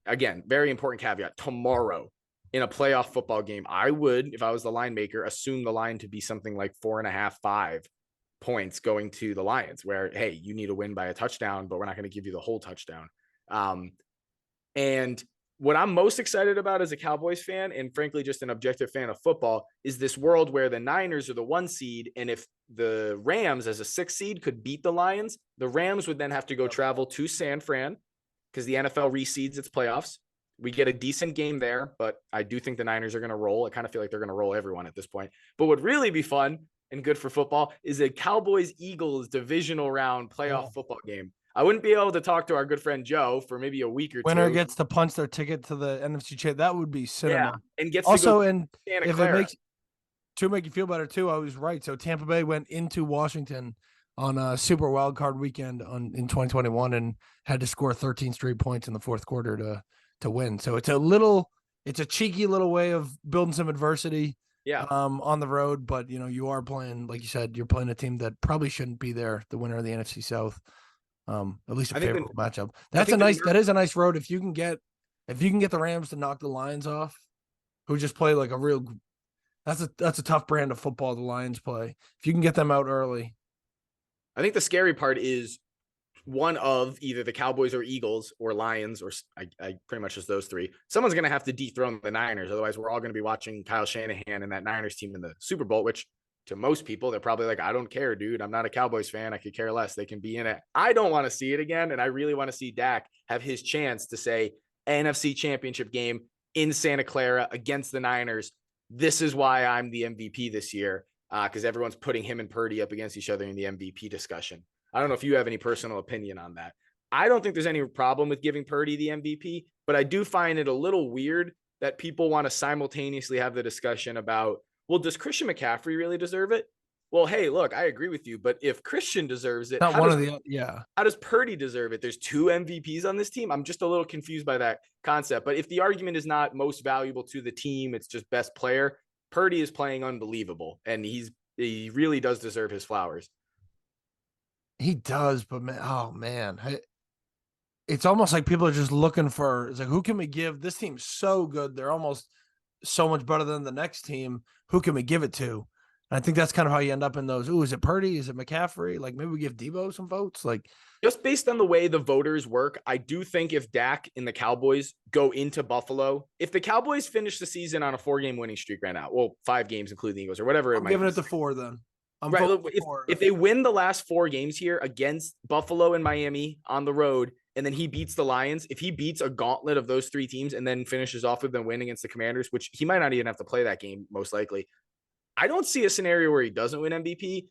again, very important caveat, tomorrow in a playoff football game, I would, if I was the line maker, assume the line to be something like 4.5, 5 points going to the Lions, where, hey, you need to win by a touchdown, but we're not going to give you the whole touchdown. And what I'm most excited about as a Cowboys fan, and frankly, just an objective fan of football, is this world where the Niners are the 1 seed. And if the Rams as a 6 seed could beat the Lions, the Rams would then have to go travel to San Fran because the NFL reseeds its playoffs. We get a decent game there, but I do think the Niners are going to roll. I kind of feel like they're going to roll everyone at this point. But what really be fun and good for football is a Cowboys-Eagles divisional round playoff football game. I wouldn't be able to talk to our good friend Joe for maybe a week or two. Winner gets to punch their ticket to the NFC Championship. That would be cinema. Yeah, and gets also, to go and Santa if Clara. it makes to make you feel better too, I was right. So Tampa Bay went into Washington on a Super Wild Card weekend in 2021 and had to score 13 straight points in the fourth quarter to win. So it's a cheeky little way of building some adversity. Yeah. On the road, but you are playing, like you said, you're playing a team that probably shouldn't be there, the winner of the NFC South. At least a favorable matchup. That is a nice road. If you can get the Rams to knock the Lions off, who just play like that's a tough brand of football the Lions play. If you can get them out early. I think the scary part is one of either the Cowboys or Eagles or Lions, or I pretty much just those 3. Someone's going to have to dethrone the Niners. Otherwise, we're all going to be watching Kyle Shanahan and that Niners team in the Super Bowl, which to most people, they're probably like, I don't care, dude. I'm not a Cowboys fan. I could care less. They can be in it. I don't want to see it again. And I really want to see Dak have his chance to say NFC Championship game in Santa Clara against the Niners. This is why I'm the MVP this year, because everyone's putting him and Purdy up against each other in the MVP discussion. I don't know if you have any personal opinion on that. I don't think there's any problem with giving Purdy the MVP, but I do find it a little weird that people want to simultaneously have the discussion about, well, does Christian McCaffrey really deserve it? Well, hey, look, I agree with you, but if Christian deserves it, how does Purdy deserve it? There's 2 MVPs on this team. I'm just a little confused by that concept. But if the argument is not most valuable to the team, it's just best player, Purdy is playing unbelievable, and he really does deserve his flowers. He does, but man, it's almost like people are just looking for, it's like, who can we give? This team's so good. They're almost so much better than the next team. Who can we give it to? And I think that's kind of how you end up in those. Ooh, is it Purdy? Is it McCaffrey? Like maybe we give Debo some votes. Like just based on the way the voters work, I do think if Dak and the Cowboys go into Buffalo, if the Cowboys finish the season on a 4-game winning streak right now, well, 5 games including the Eagles or whatever, I'm giving it to 4 then. Right. If they win the last 4 games here against Buffalo and Miami on the road, and then he beats the Lions, if he beats a gauntlet of those 3 teams and then finishes off with them winning against the Commanders, which he might not even have to play that game, most likely, I don't see a scenario where he doesn't win MVP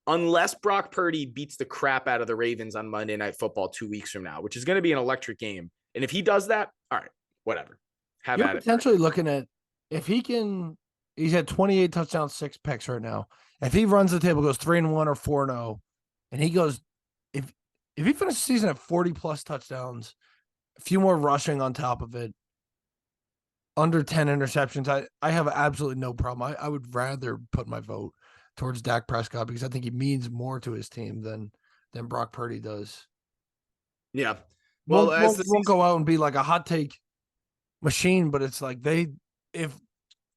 unless Brock Purdy beats the crap out of the Ravens on Monday Night Football 2 weeks from now, which is going to be an electric game. And if he does that, all right, whatever. You're potentially looking at, if he can, he's had 28 touchdowns, 6 picks right now. If he runs the table, goes 3-1 or 4-0, and he goes, if he finishes the season at 40+ touchdowns, a few more rushing on top of it, under 10 interceptions, I have absolutely no problem. I would rather put my vote towards Dak Prescott because I think he means more to his team than Brock Purdy does. Yeah. Well, won't go out and be like a hot take machine, but it's like if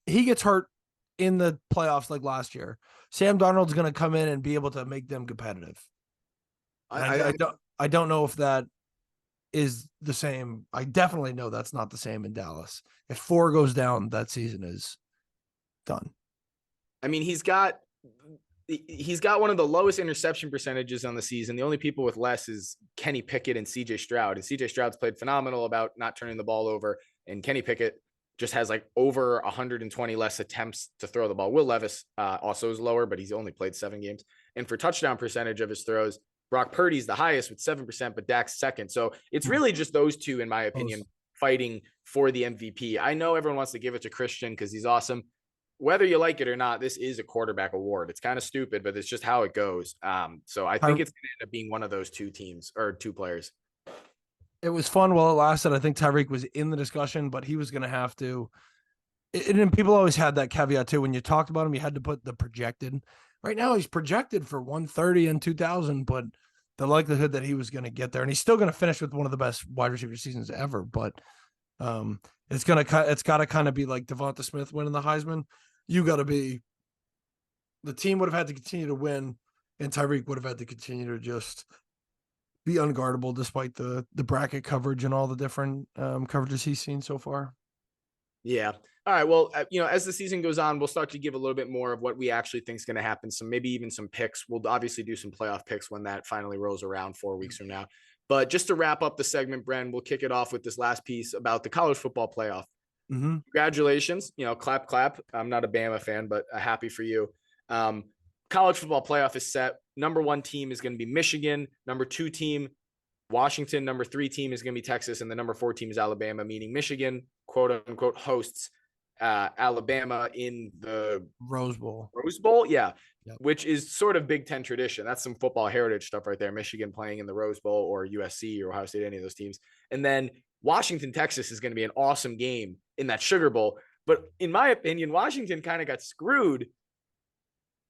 he gets hurt in the playoffs like last year, Sam Darnold's going to come in and be able to make them competitive. I don't know if that is the same. I definitely know that's not the same in Dallas. If 4 goes down, that season is done. I mean, he's got one of the lowest interception percentages on the season. The only people with less is Kenny Pickett and CJ Stroud. And CJ Stroud's played phenomenal about not turning the ball over. And Kenny Pickett just has like over 120 less attempts to throw the ball. Will Levis also is lower, but he's only played 7 games. And for touchdown percentage of his throws, Brock Purdy's the highest with 7%, but Dak's second. So it's really just those two, in my opinion, fighting for the MVP. I know everyone wants to give it to Christian because he's awesome. Whether you like it or not, this is a quarterback award. It's kind of stupid, but it's just how it goes. So I think it's going to end up being one of those 2 teams or 2 players. It was fun while it lasted. I think Tyreek was in the discussion, but he was going to have to. And people always had that caveat too. When you talked about him, you had to put the projected. Right now, he's projected for 130 and 2,000, but the likelihood that he was going to get there, and he's still going to finish with one of the best wide receiver seasons ever. But it's got to kind of be like Devonta Smith winning the Heisman. You got to be. The team would have had to continue to win, and Tyreek would have had to continue to just be unguardable despite the bracket coverage and all the different coverages he's seen so far. Yeah. All right. Well, as the season goes on, we'll start to give a little bit more of what we actually think is going to happen. So maybe even some picks. We'll obviously do some playoff picks when that finally rolls around 4 weeks from now. But just to wrap up the segment, Bren, we'll kick it off with this last piece about the college football playoff. Mm-hmm. Congratulations. Clap, clap. I'm not a Bama fan, but happy for you. College football playoff is set. Number 1 team is going to be Michigan. Number 2 team, Washington. Number 3 team is going to be Texas. And the number 4 team is Alabama, meaning Michigan, quote unquote, hosts Alabama in the Rose Bowl. Yeah. Yep. Which is sort of Big Ten tradition. That's some football heritage stuff right there. Michigan playing in the Rose Bowl, or USC or Ohio State, any of those teams. And then Washington, Texas is going to be an awesome game in that Sugar Bowl. But in my opinion, Washington kind of got screwed.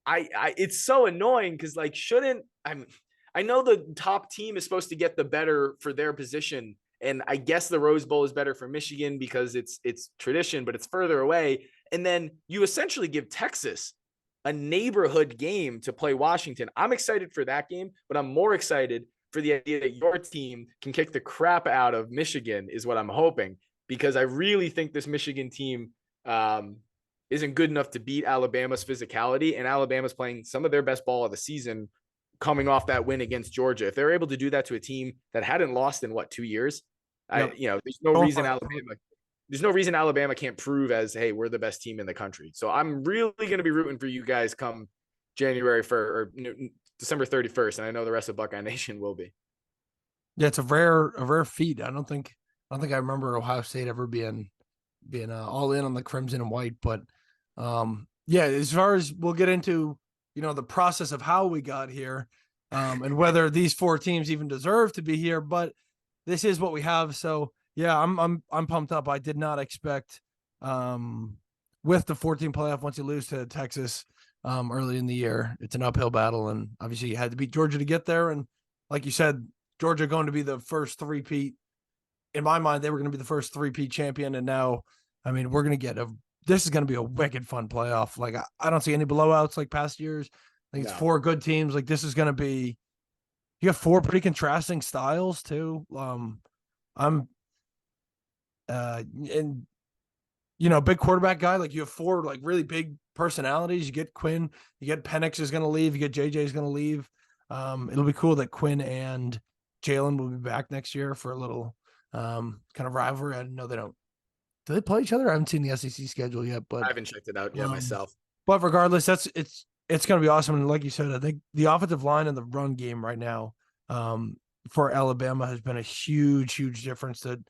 It's so annoying because I know the top team is supposed to get the better for their position. And I guess the Rose Bowl is better for Michigan because it's tradition, but it's further away. And then you essentially give Texas a neighborhood game to play Washington. I'm excited for that game, but I'm more excited for the idea that your team can kick the crap out of Michigan is what I'm hoping, because I really think this Michigan team isn't good enough to beat Alabama's physicality, and Alabama's playing some of their best ball of the season coming off that win against Georgia. If they're able to do that to a team that hadn't lost in 2 years, yep. There's no reason Alabama can't prove as, hey, we're the best team in the country. So I'm really going to be rooting for you guys come January 1st or December 31st. And I know the rest of Buckeye Nation will be. Yeah. It's a rare feat. I don't think I remember Ohio State ever being all in on the crimson and white, but yeah, as far as we'll get into, the process of how we got here, and whether these 4 teams even deserve to be here, but this is what we have. So yeah, I'm pumped up. I did not expect, with the 14 playoff, once you lose to Texas, early in the year, it's an uphill battle. And obviously you had to beat Georgia to get there. And like you said, Georgia going to be the first 3-peat. In my mind, they were going to be the first 3-peat champion. And now, I mean, we're going to get this is going to be a wicked fun playoff. Like I don't see any blowouts like past years. I think it's 4 good teams. Like this is going to be, you have 4 pretty contrasting styles too. Big quarterback guy. Like you have 4 like really big personalities. You get Quinn, you get Penix is going to leave, you get JJ is going to leave. It'll be cool that Quinn and Jalen will be back next year for a little kind of rivalry. I know they don't. Do they play each other? I haven't seen the SEC schedule yet, but I haven't checked it out yet myself. But regardless, it's going to be awesome. And like you said, I think the offensive line and the run game right now for Alabama has been a huge, huge difference that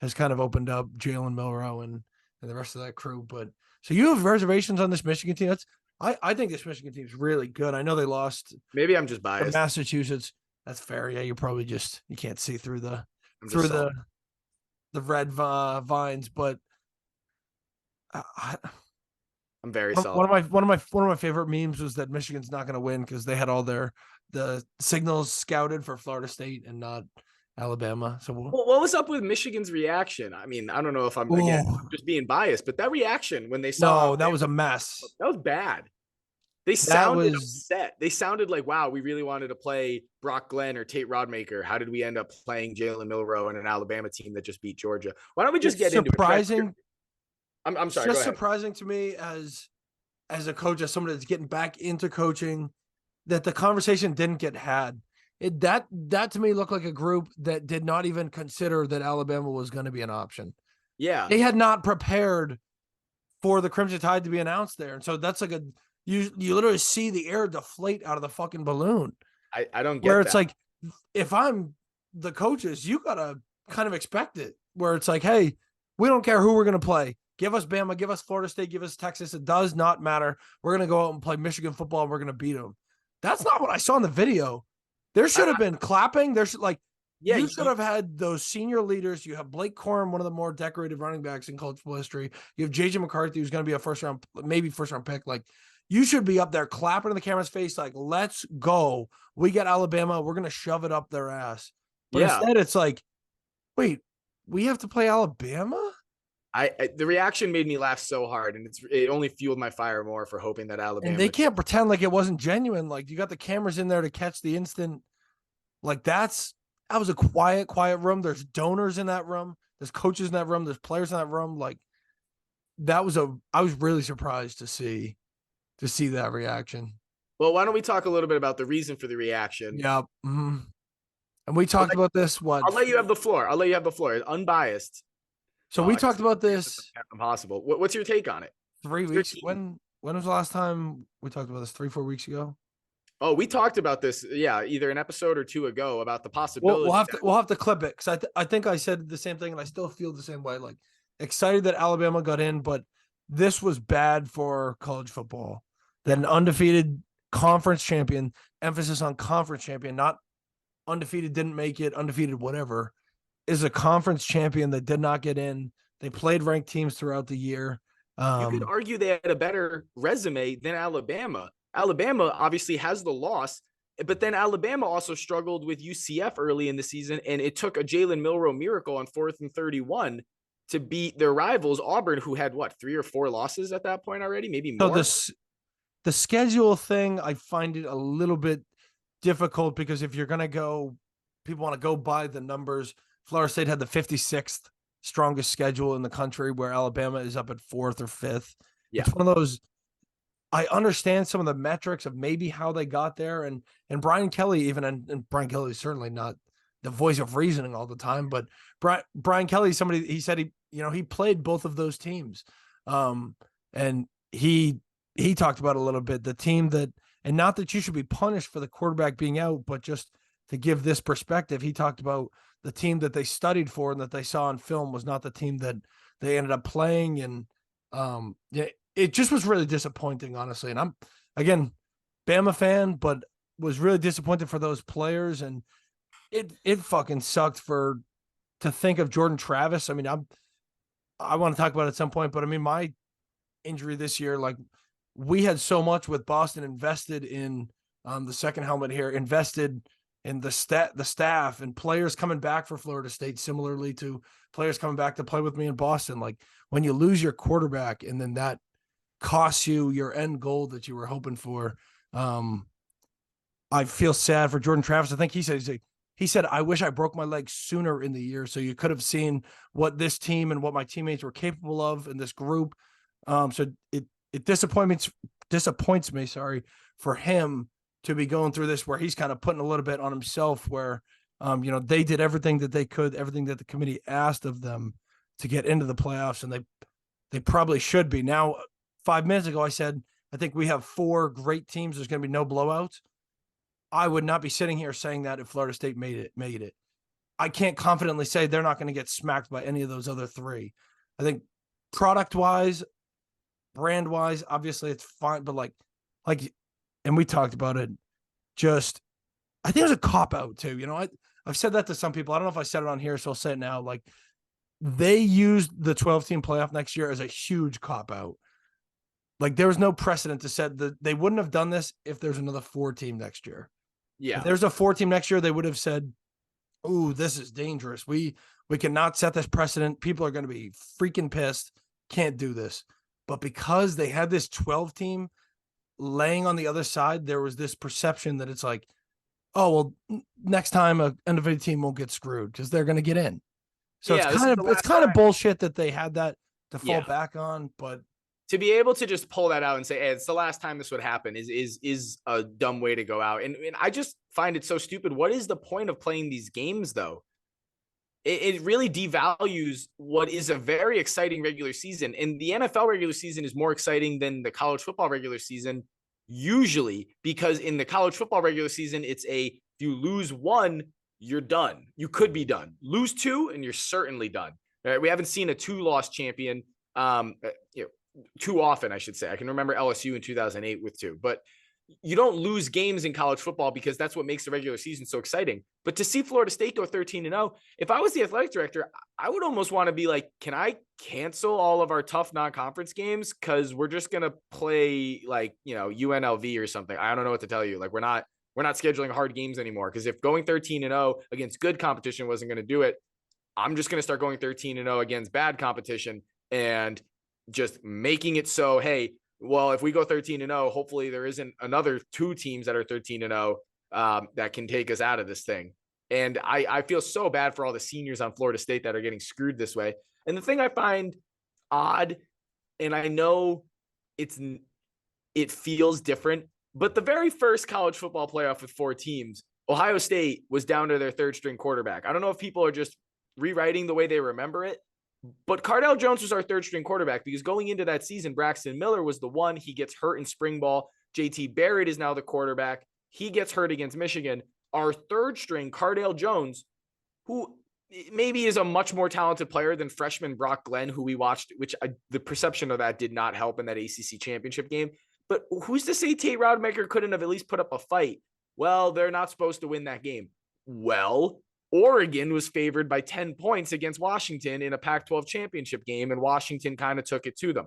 has kind of opened up Jalen Milroe and the rest of that crew. But so you have reservations on this Michigan team. I think this Michigan team is really good. I know they lost. Maybe I'm just biased. Massachusetts. That's fair. Yeah, you're probably you can't see through the red vines, but I'm very solid. One of my favorite memes was that Michigan's not going to win because they had all the signals scouted for Florida State and not Alabama. So what was up with Michigan's reaction? I mean, I don't know if I'm just being biased, but that reaction when they saw that was a mess. That was bad. They That sounded was upset. They sounded like, wow, we really wanted to play Brock Glenn or Tate Rodmaker. How did we end up playing Jalen Milroe and an Alabama team that just beat Georgia? Why don't we just it's get into it? surprising. I'm It's sorry. Go just ahead. surprising to me as a coach, as someone that's getting back into coaching, that the conversation didn't get had. That to me looked like a group that did not even consider that Alabama was going to be an option. Yeah. They had not prepared for the Crimson Tide to be announced there. And so that's like you literally see the air deflate out of the fucking balloon. I don't Where get it's that. like, if I'm the coaches, you gotta kind of expect it. Where it's like, hey, we don't care who we're gonna play. Give us Bama, give us Florida State, give us Texas. It does not matter. We're gonna go out and play Michigan football and we're gonna beat them. That's not what I saw in the video. There should have been clapping. There's like, Yeah. you should have had those senior leaders. You have Blake Corum, one of the more decorated running backs in college football history. You have JJ McCarthy, who's going to be a maybe first round pick. Like, you should be up there clapping in the camera's face, like, let's go. We got Alabama. We're going to shove it up their ass. But Yeah. instead, it's like, wait, we have to play Alabama? The reaction made me laugh so hard, and it only fueled my fire more for hoping that Alabama. And they can't pretend like it wasn't genuine. Like, you got the cameras in there to catch the instant. Like, that was a quiet room. There's donors in that room. There's coaches in that room. There's players in that room. Like, I was really surprised to see that reaction. Well, why don't we talk a little bit about the reason for the reaction? Yeah. Mm-hmm. And we talked about this. I'll let you have the floor. Unbiased. So we talked about this. Impossible. What's your take on it? 3 weeks. When was the last time we talked about this? 3-4 weeks ago. Oh, we talked about this. Yeah, either an episode or two ago about the possibility. We'll have to clip it because I think I said the same thing and I still feel the same way. Like, excited that Alabama got in, but this was bad for college football. That an undefeated conference champion, emphasis on conference champion, not undefeated didn't make it, undefeated whatever, is a conference champion that did not get in. They played ranked teams throughout the year. You could argue they had a better resume than Alabama. Alabama obviously has the loss, but then Alabama also struggled with UCF early in the season, and it took a Jalen Milroe miracle on 4th and 31 to beat their rivals, Auburn, who had, 3 or 4 losses at that point already, maybe more. So the schedule thing, I find it a little bit difficult because if you're going to go, people want to go by the numbers. Florida State had the 56th strongest schedule in the country, where Alabama is up at 4th or 5th. Yeah. It's one of those, I understand some of the metrics of maybe how they got there. And Brian Kelly, even, and Brian Kelly is certainly not the voice of reasoning all the time, but Brian Kelly, somebody, he said he played both of those teams. And he talked about a little bit the team that, and not that you should be punished for the quarterback being out, but just to give this perspective, he talked about the team that they studied for and that they saw on film was not the team that they ended up playing. And it just was really disappointing, honestly. And I'm, again, Bama fan, but was really disappointed for those players. And it fucking sucked to think of Jordan Travis. I mean, I want to talk about it at some point, but I mean, my injury this year, like, we had so much with Boston invested in the second helmet here, invested in the staff and players coming back for Florida State, similarly to players coming back to play with me in Boston. Like, when you lose your quarterback and then that costs you your end goal that you were hoping for, I feel sad for Jordan Travis. I think he said, I wish I broke my leg sooner in the year, so you could have seen what this team and what my teammates were capable of in this group. So it disappoints me, for him to be going through this, where he's kind of putting a little bit on himself, where, they did everything that they could, everything that the committee asked of them to get into the playoffs. And they probably should be. Now, 5 minutes ago, I said, I think we have 4 great teams. There's going to be no blowouts. I would not be sitting here saying that if Florida State made it. I can't confidently say they're not going to get smacked by any of those other 3. I think product wise, brand wise, obviously it's fine, but like, and we talked about it. Just, I think it was a cop out too. I've said that to some people. I don't know if I said it on here, so I'll say it now. Like, they used the 12-team playoff next year as a huge cop out. Like, there was no precedent to set that they wouldn't have done this if there's another 4-team next year. Yeah. If there's a 4-team next year, they would have said, "Ooh, this is dangerous. We cannot set this precedent. People are going to be freaking pissed. Can't do this." But because they had this 12-team, laying on the other side, there was this perception that it's like, oh, well, next time a undefeated team won't get screwed because they're going to get in. So Yeah, this is the it's last kind of time. bullshit that they had that to fall Yeah. back on. But To be able to just pull that out and say, hey, it's the last time this would happen is a dumb way to go out. And I just find it so stupid. What is the point of playing these games, though? It really devalues what is a very exciting regular season. And the NFL regular season is more exciting than the college football regular season, usually, because in the college football regular season, it's if you lose one, you're done. You could be done. Lose two, and you're certainly done. Right? We haven't seen a 2-loss champion too often, I should say. I can remember LSU in 2008 with 2, but you don't lose games in college football because that's what makes the regular season so exciting. But to see Florida State go 13-0, if I was the athletic director, I would almost want to be like, can I cancel all of our tough non-conference games? Cause we're just going to play like, UNLV or something. I don't know what to tell you. Like we're not scheduling hard games anymore. Cause if going 13-0 against good competition wasn't going to do it, I'm just going to start going 13-0 against bad competition and just making it so, hey, well, if we go 13-0, hopefully there isn't another 2 teams that are 13-0 that can take us out of this thing. And I feel so bad for all the seniors on Florida State that are getting screwed this way. And the thing I find odd, and I know it feels different, but the very first college football playoff with 4 teams, Ohio State was down to their 3rd-string quarterback. I don't know if people are just rewriting the way they remember it, but Cardale Jones was our 3rd-string quarterback because going into that season, Braxton Miller was the one. He gets hurt in spring ball. JT Barrett is now the quarterback. He gets hurt against Michigan. Our 3rd-string, Cardale Jones, who maybe is a much more talented player than freshman Brock Glenn, who we watched, the perception of that did not help in that ACC championship game. But who's to say Tate Rodemaker couldn't have at least put up a fight? Well, they're not supposed to win that game. Well, Oregon was favored by 10 points against Washington in a Pac-12 championship game, and Washington kind of took it to them.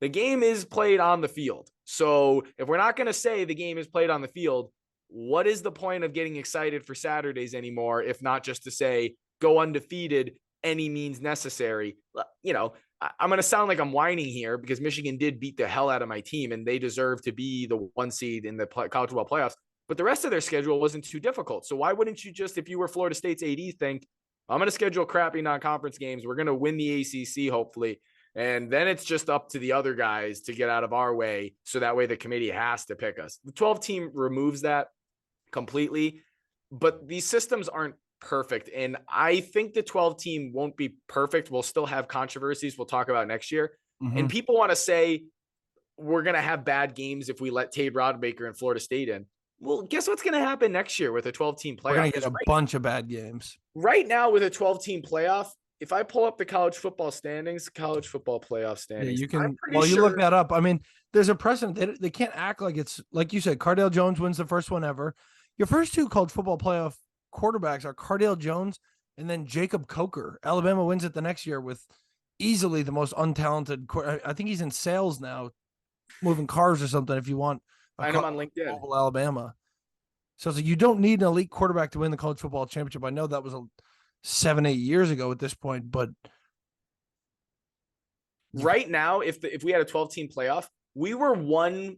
The game is played on the field. So if we're not going to say the game is played on the field, what is the point of getting excited for Saturdays anymore, if not just to say, go undefeated, any means necessary? I'm going to sound like I'm whining here because Michigan did beat the hell out of my team, and they deserve to be the 1 seed in the college football playoffs. But the rest of their schedule wasn't too difficult. So why wouldn't you just, if you were Florida State's AD, think, I'm going to schedule crappy non-conference games. We're going to win the ACC, hopefully. And then it's just up to the other guys to get out of our way. So that way the committee has to pick us. The 12 team removes that completely, but these systems aren't perfect. And I think the 12 team won't be perfect. We'll still have controversies we'll talk about next year. Mm-hmm. And people want to say we're going to have bad games if we let Tate Rodemaker and Florida State in. Well, guess what's going to happen next year with a 12-team playoff? We're going to get a bunch of bad games. Right now with a 12-team playoff, if I pull up the college football playoff standings. Yeah, you can, you look that up. I mean, there's a precedent. They can't act like it's, like you said, Cardale Jones wins the first one ever. Your first 2 college football playoff quarterbacks are Cardale Jones and then Jacob Coker. Alabama wins it the next year with easily the most untalented. I think he's in sales now, moving cars or something. If you want, find him on LinkedIn. Alabama. So it's like you don't need an elite quarterback to win the college football championship. I know that was 7-8 years ago at this point, but right now, if we had a 12-team playoff, we were 1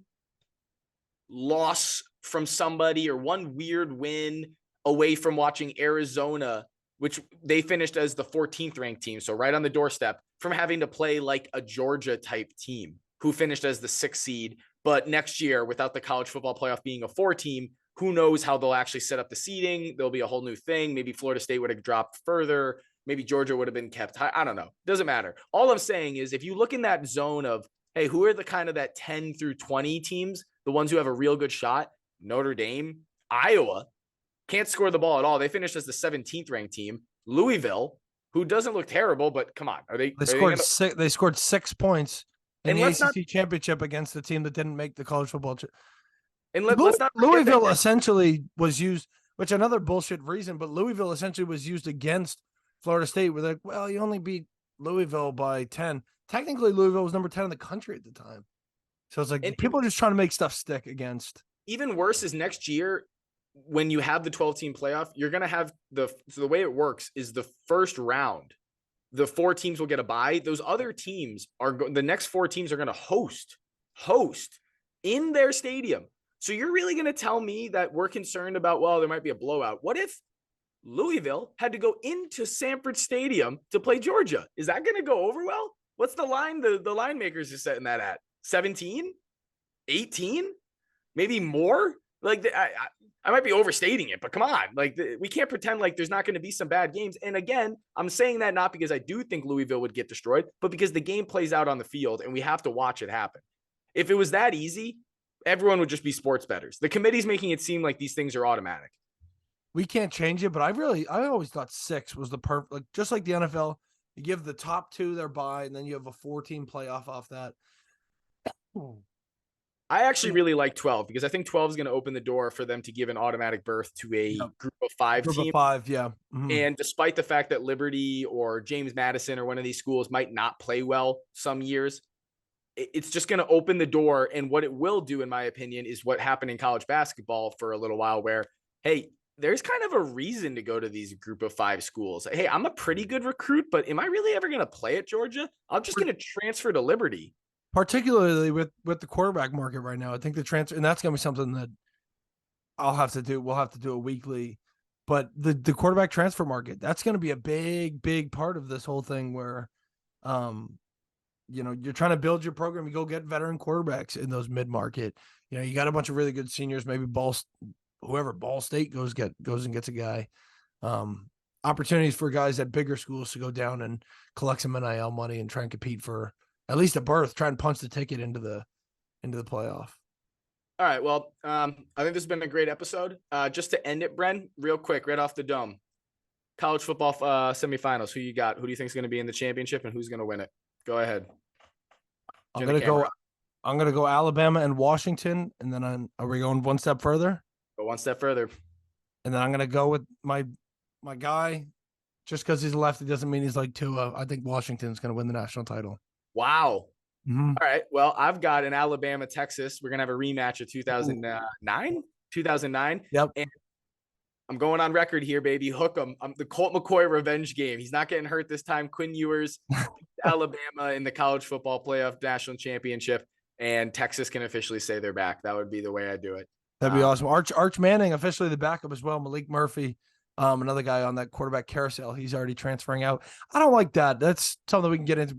loss from somebody or 1 weird win away from watching Arizona, which they finished as the 14th ranked team. So right on the doorstep from having to play like a Georgia type team who finished as the 6th seed. But next year, without the college football playoff being a 4 team, who knows how they'll actually set up the seeding. There'll be a whole new thing. Maybe Florida State would have dropped further. Maybe Georgia would have been kept high. I don't know. Doesn't matter. All I'm saying is if you look in that zone of, hey, who are the kind of that 10 through 20 teams, the ones who have a real good shot? Notre Dame, Iowa, can't score the ball at all. They finished as the 17th ranked team. Louisville, who doesn't look terrible, but come on. They scored 6 points in the ACC championship against the team that didn't make the college football and let's not Louisville essentially was used, which another bullshit reason, but Louisville essentially was used against Florida State. Where they're like, well, you only beat Louisville by 10. Technically, Louisville was number 10 in the country at the time. So it's like people are just trying to make stuff stick against. Even worse is next year when you have the 12-team playoff, you're going to have the way it works is the first round. The 4 teams will get a bye. Those other teams the next 4 teams are going to host in their stadium. So you're really going to tell me that we're concerned about, well, there might be a blowout. What if Louisville had to go into Sanford Stadium to play Georgia? Is that going to go over well? What's the line the line makers are setting that at? 17? 18? Maybe more? Like, I might be overstating it, but come on. Like, we can't pretend like there's not going to be some bad games. And again, I'm saying that not because I do think Louisville would get destroyed, but because the game plays out on the field and we have to watch it happen. If it was that easy, everyone would just be sports bettors. The committee's making it seem like these things are automatic. We can't change it, but I always thought 6 was the perfect, like just like the NFL, you give the top 2 their bye, and then you have a 4-team playoff off that. I actually really like 12 because I think 12 is going to open the door for them to give an automatic berth to a group of 5 Group team. of 5, yeah. Mm-hmm. And despite the fact that Liberty or James Madison or one of these schools might not play well some years, it's just going to open the door. And what it will do, in my opinion, is what happened in college basketball for a little while where, hey, there's kind of a reason to go to these group of 5 schools. Hey, I'm a pretty good recruit, but am I really ever going to play at Georgia? I'm just going to transfer to Liberty. Particularly with the quarterback market right now. I think the transfer, and that's going to be something that we'll have to do a weekly, but the quarterback transfer market, that's going to be a big part of this whole thing where, you're trying to build your program. You go get veteran quarterbacks in those mid-market. You got a bunch of really good seniors, maybe Ball State goes and gets a guy. Opportunities for guys at bigger schools to go down and collect some NIL money and try and compete for at least a berth, try and punch the ticket into the playoff. All right. Well, I think this has been a great episode. Just to end it, Bren, real quick, right off the dome, college football semifinals. Who you got? Who do you think is going to be in the championship, and who's going to win it? Go ahead. I'm gonna go Alabama and Washington, and then are we going one step further? Go one step further. And then I'm gonna go with my guy. Just because he's lefty doesn't mean he's like Tua. I think Washington's gonna win the national title. Wow. Mm-hmm. All right. Well, I've got an Alabama, Texas. We're going to have a rematch of 2009. 2009. Yep. And I'm going on record here, baby. Hook 'em. I'm the Colt McCoy revenge game. He's not getting hurt this time. Quinn Ewers, Alabama in the college football playoff national championship, and Texas can officially say they're back. That would be the way I do it. That'd be awesome. Arch Manning, officially the backup as well. Malik Murphy, another guy on that quarterback carousel. He's already transferring out. I don't like that. That's something we can get into.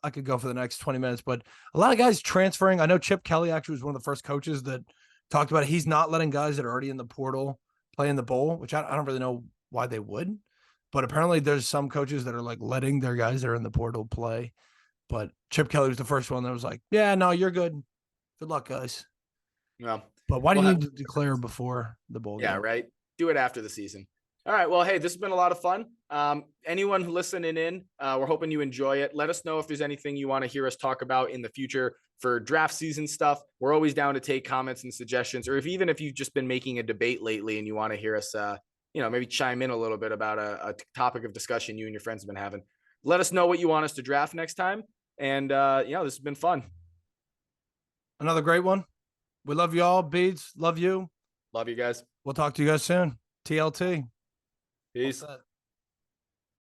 I could go for the next 20 minutes, but a lot of guys transferring. I know Chip Kelly actually was one of the first coaches that talked about it. He's not letting guys that are already in the portal play in the bowl, which I don't really know why they would. But apparently there's some coaches that are like letting their guys that are in the portal play. But Chip Kelly was the first one that was like, yeah, no, you're good. Good luck, guys. Well, but why do you need to declare before the bowl game? Yeah, right. Do it after the season. All right. Well, hey, this has been a lot of fun. Anyone listening in, we're hoping you enjoy it. Let us know if there's anything you want to hear us talk about in the future for draft season stuff. We're always down to take comments and suggestions, or even if you've just been making a debate lately and you want to hear us, maybe chime in a little bit about a topic of discussion you and your friends have been having. Let us know what you want us to draft next time. And, this has been fun. Another great one. We love you all. Beads, love you. Love you guys. We'll talk to you guys soon. TLT. Peace.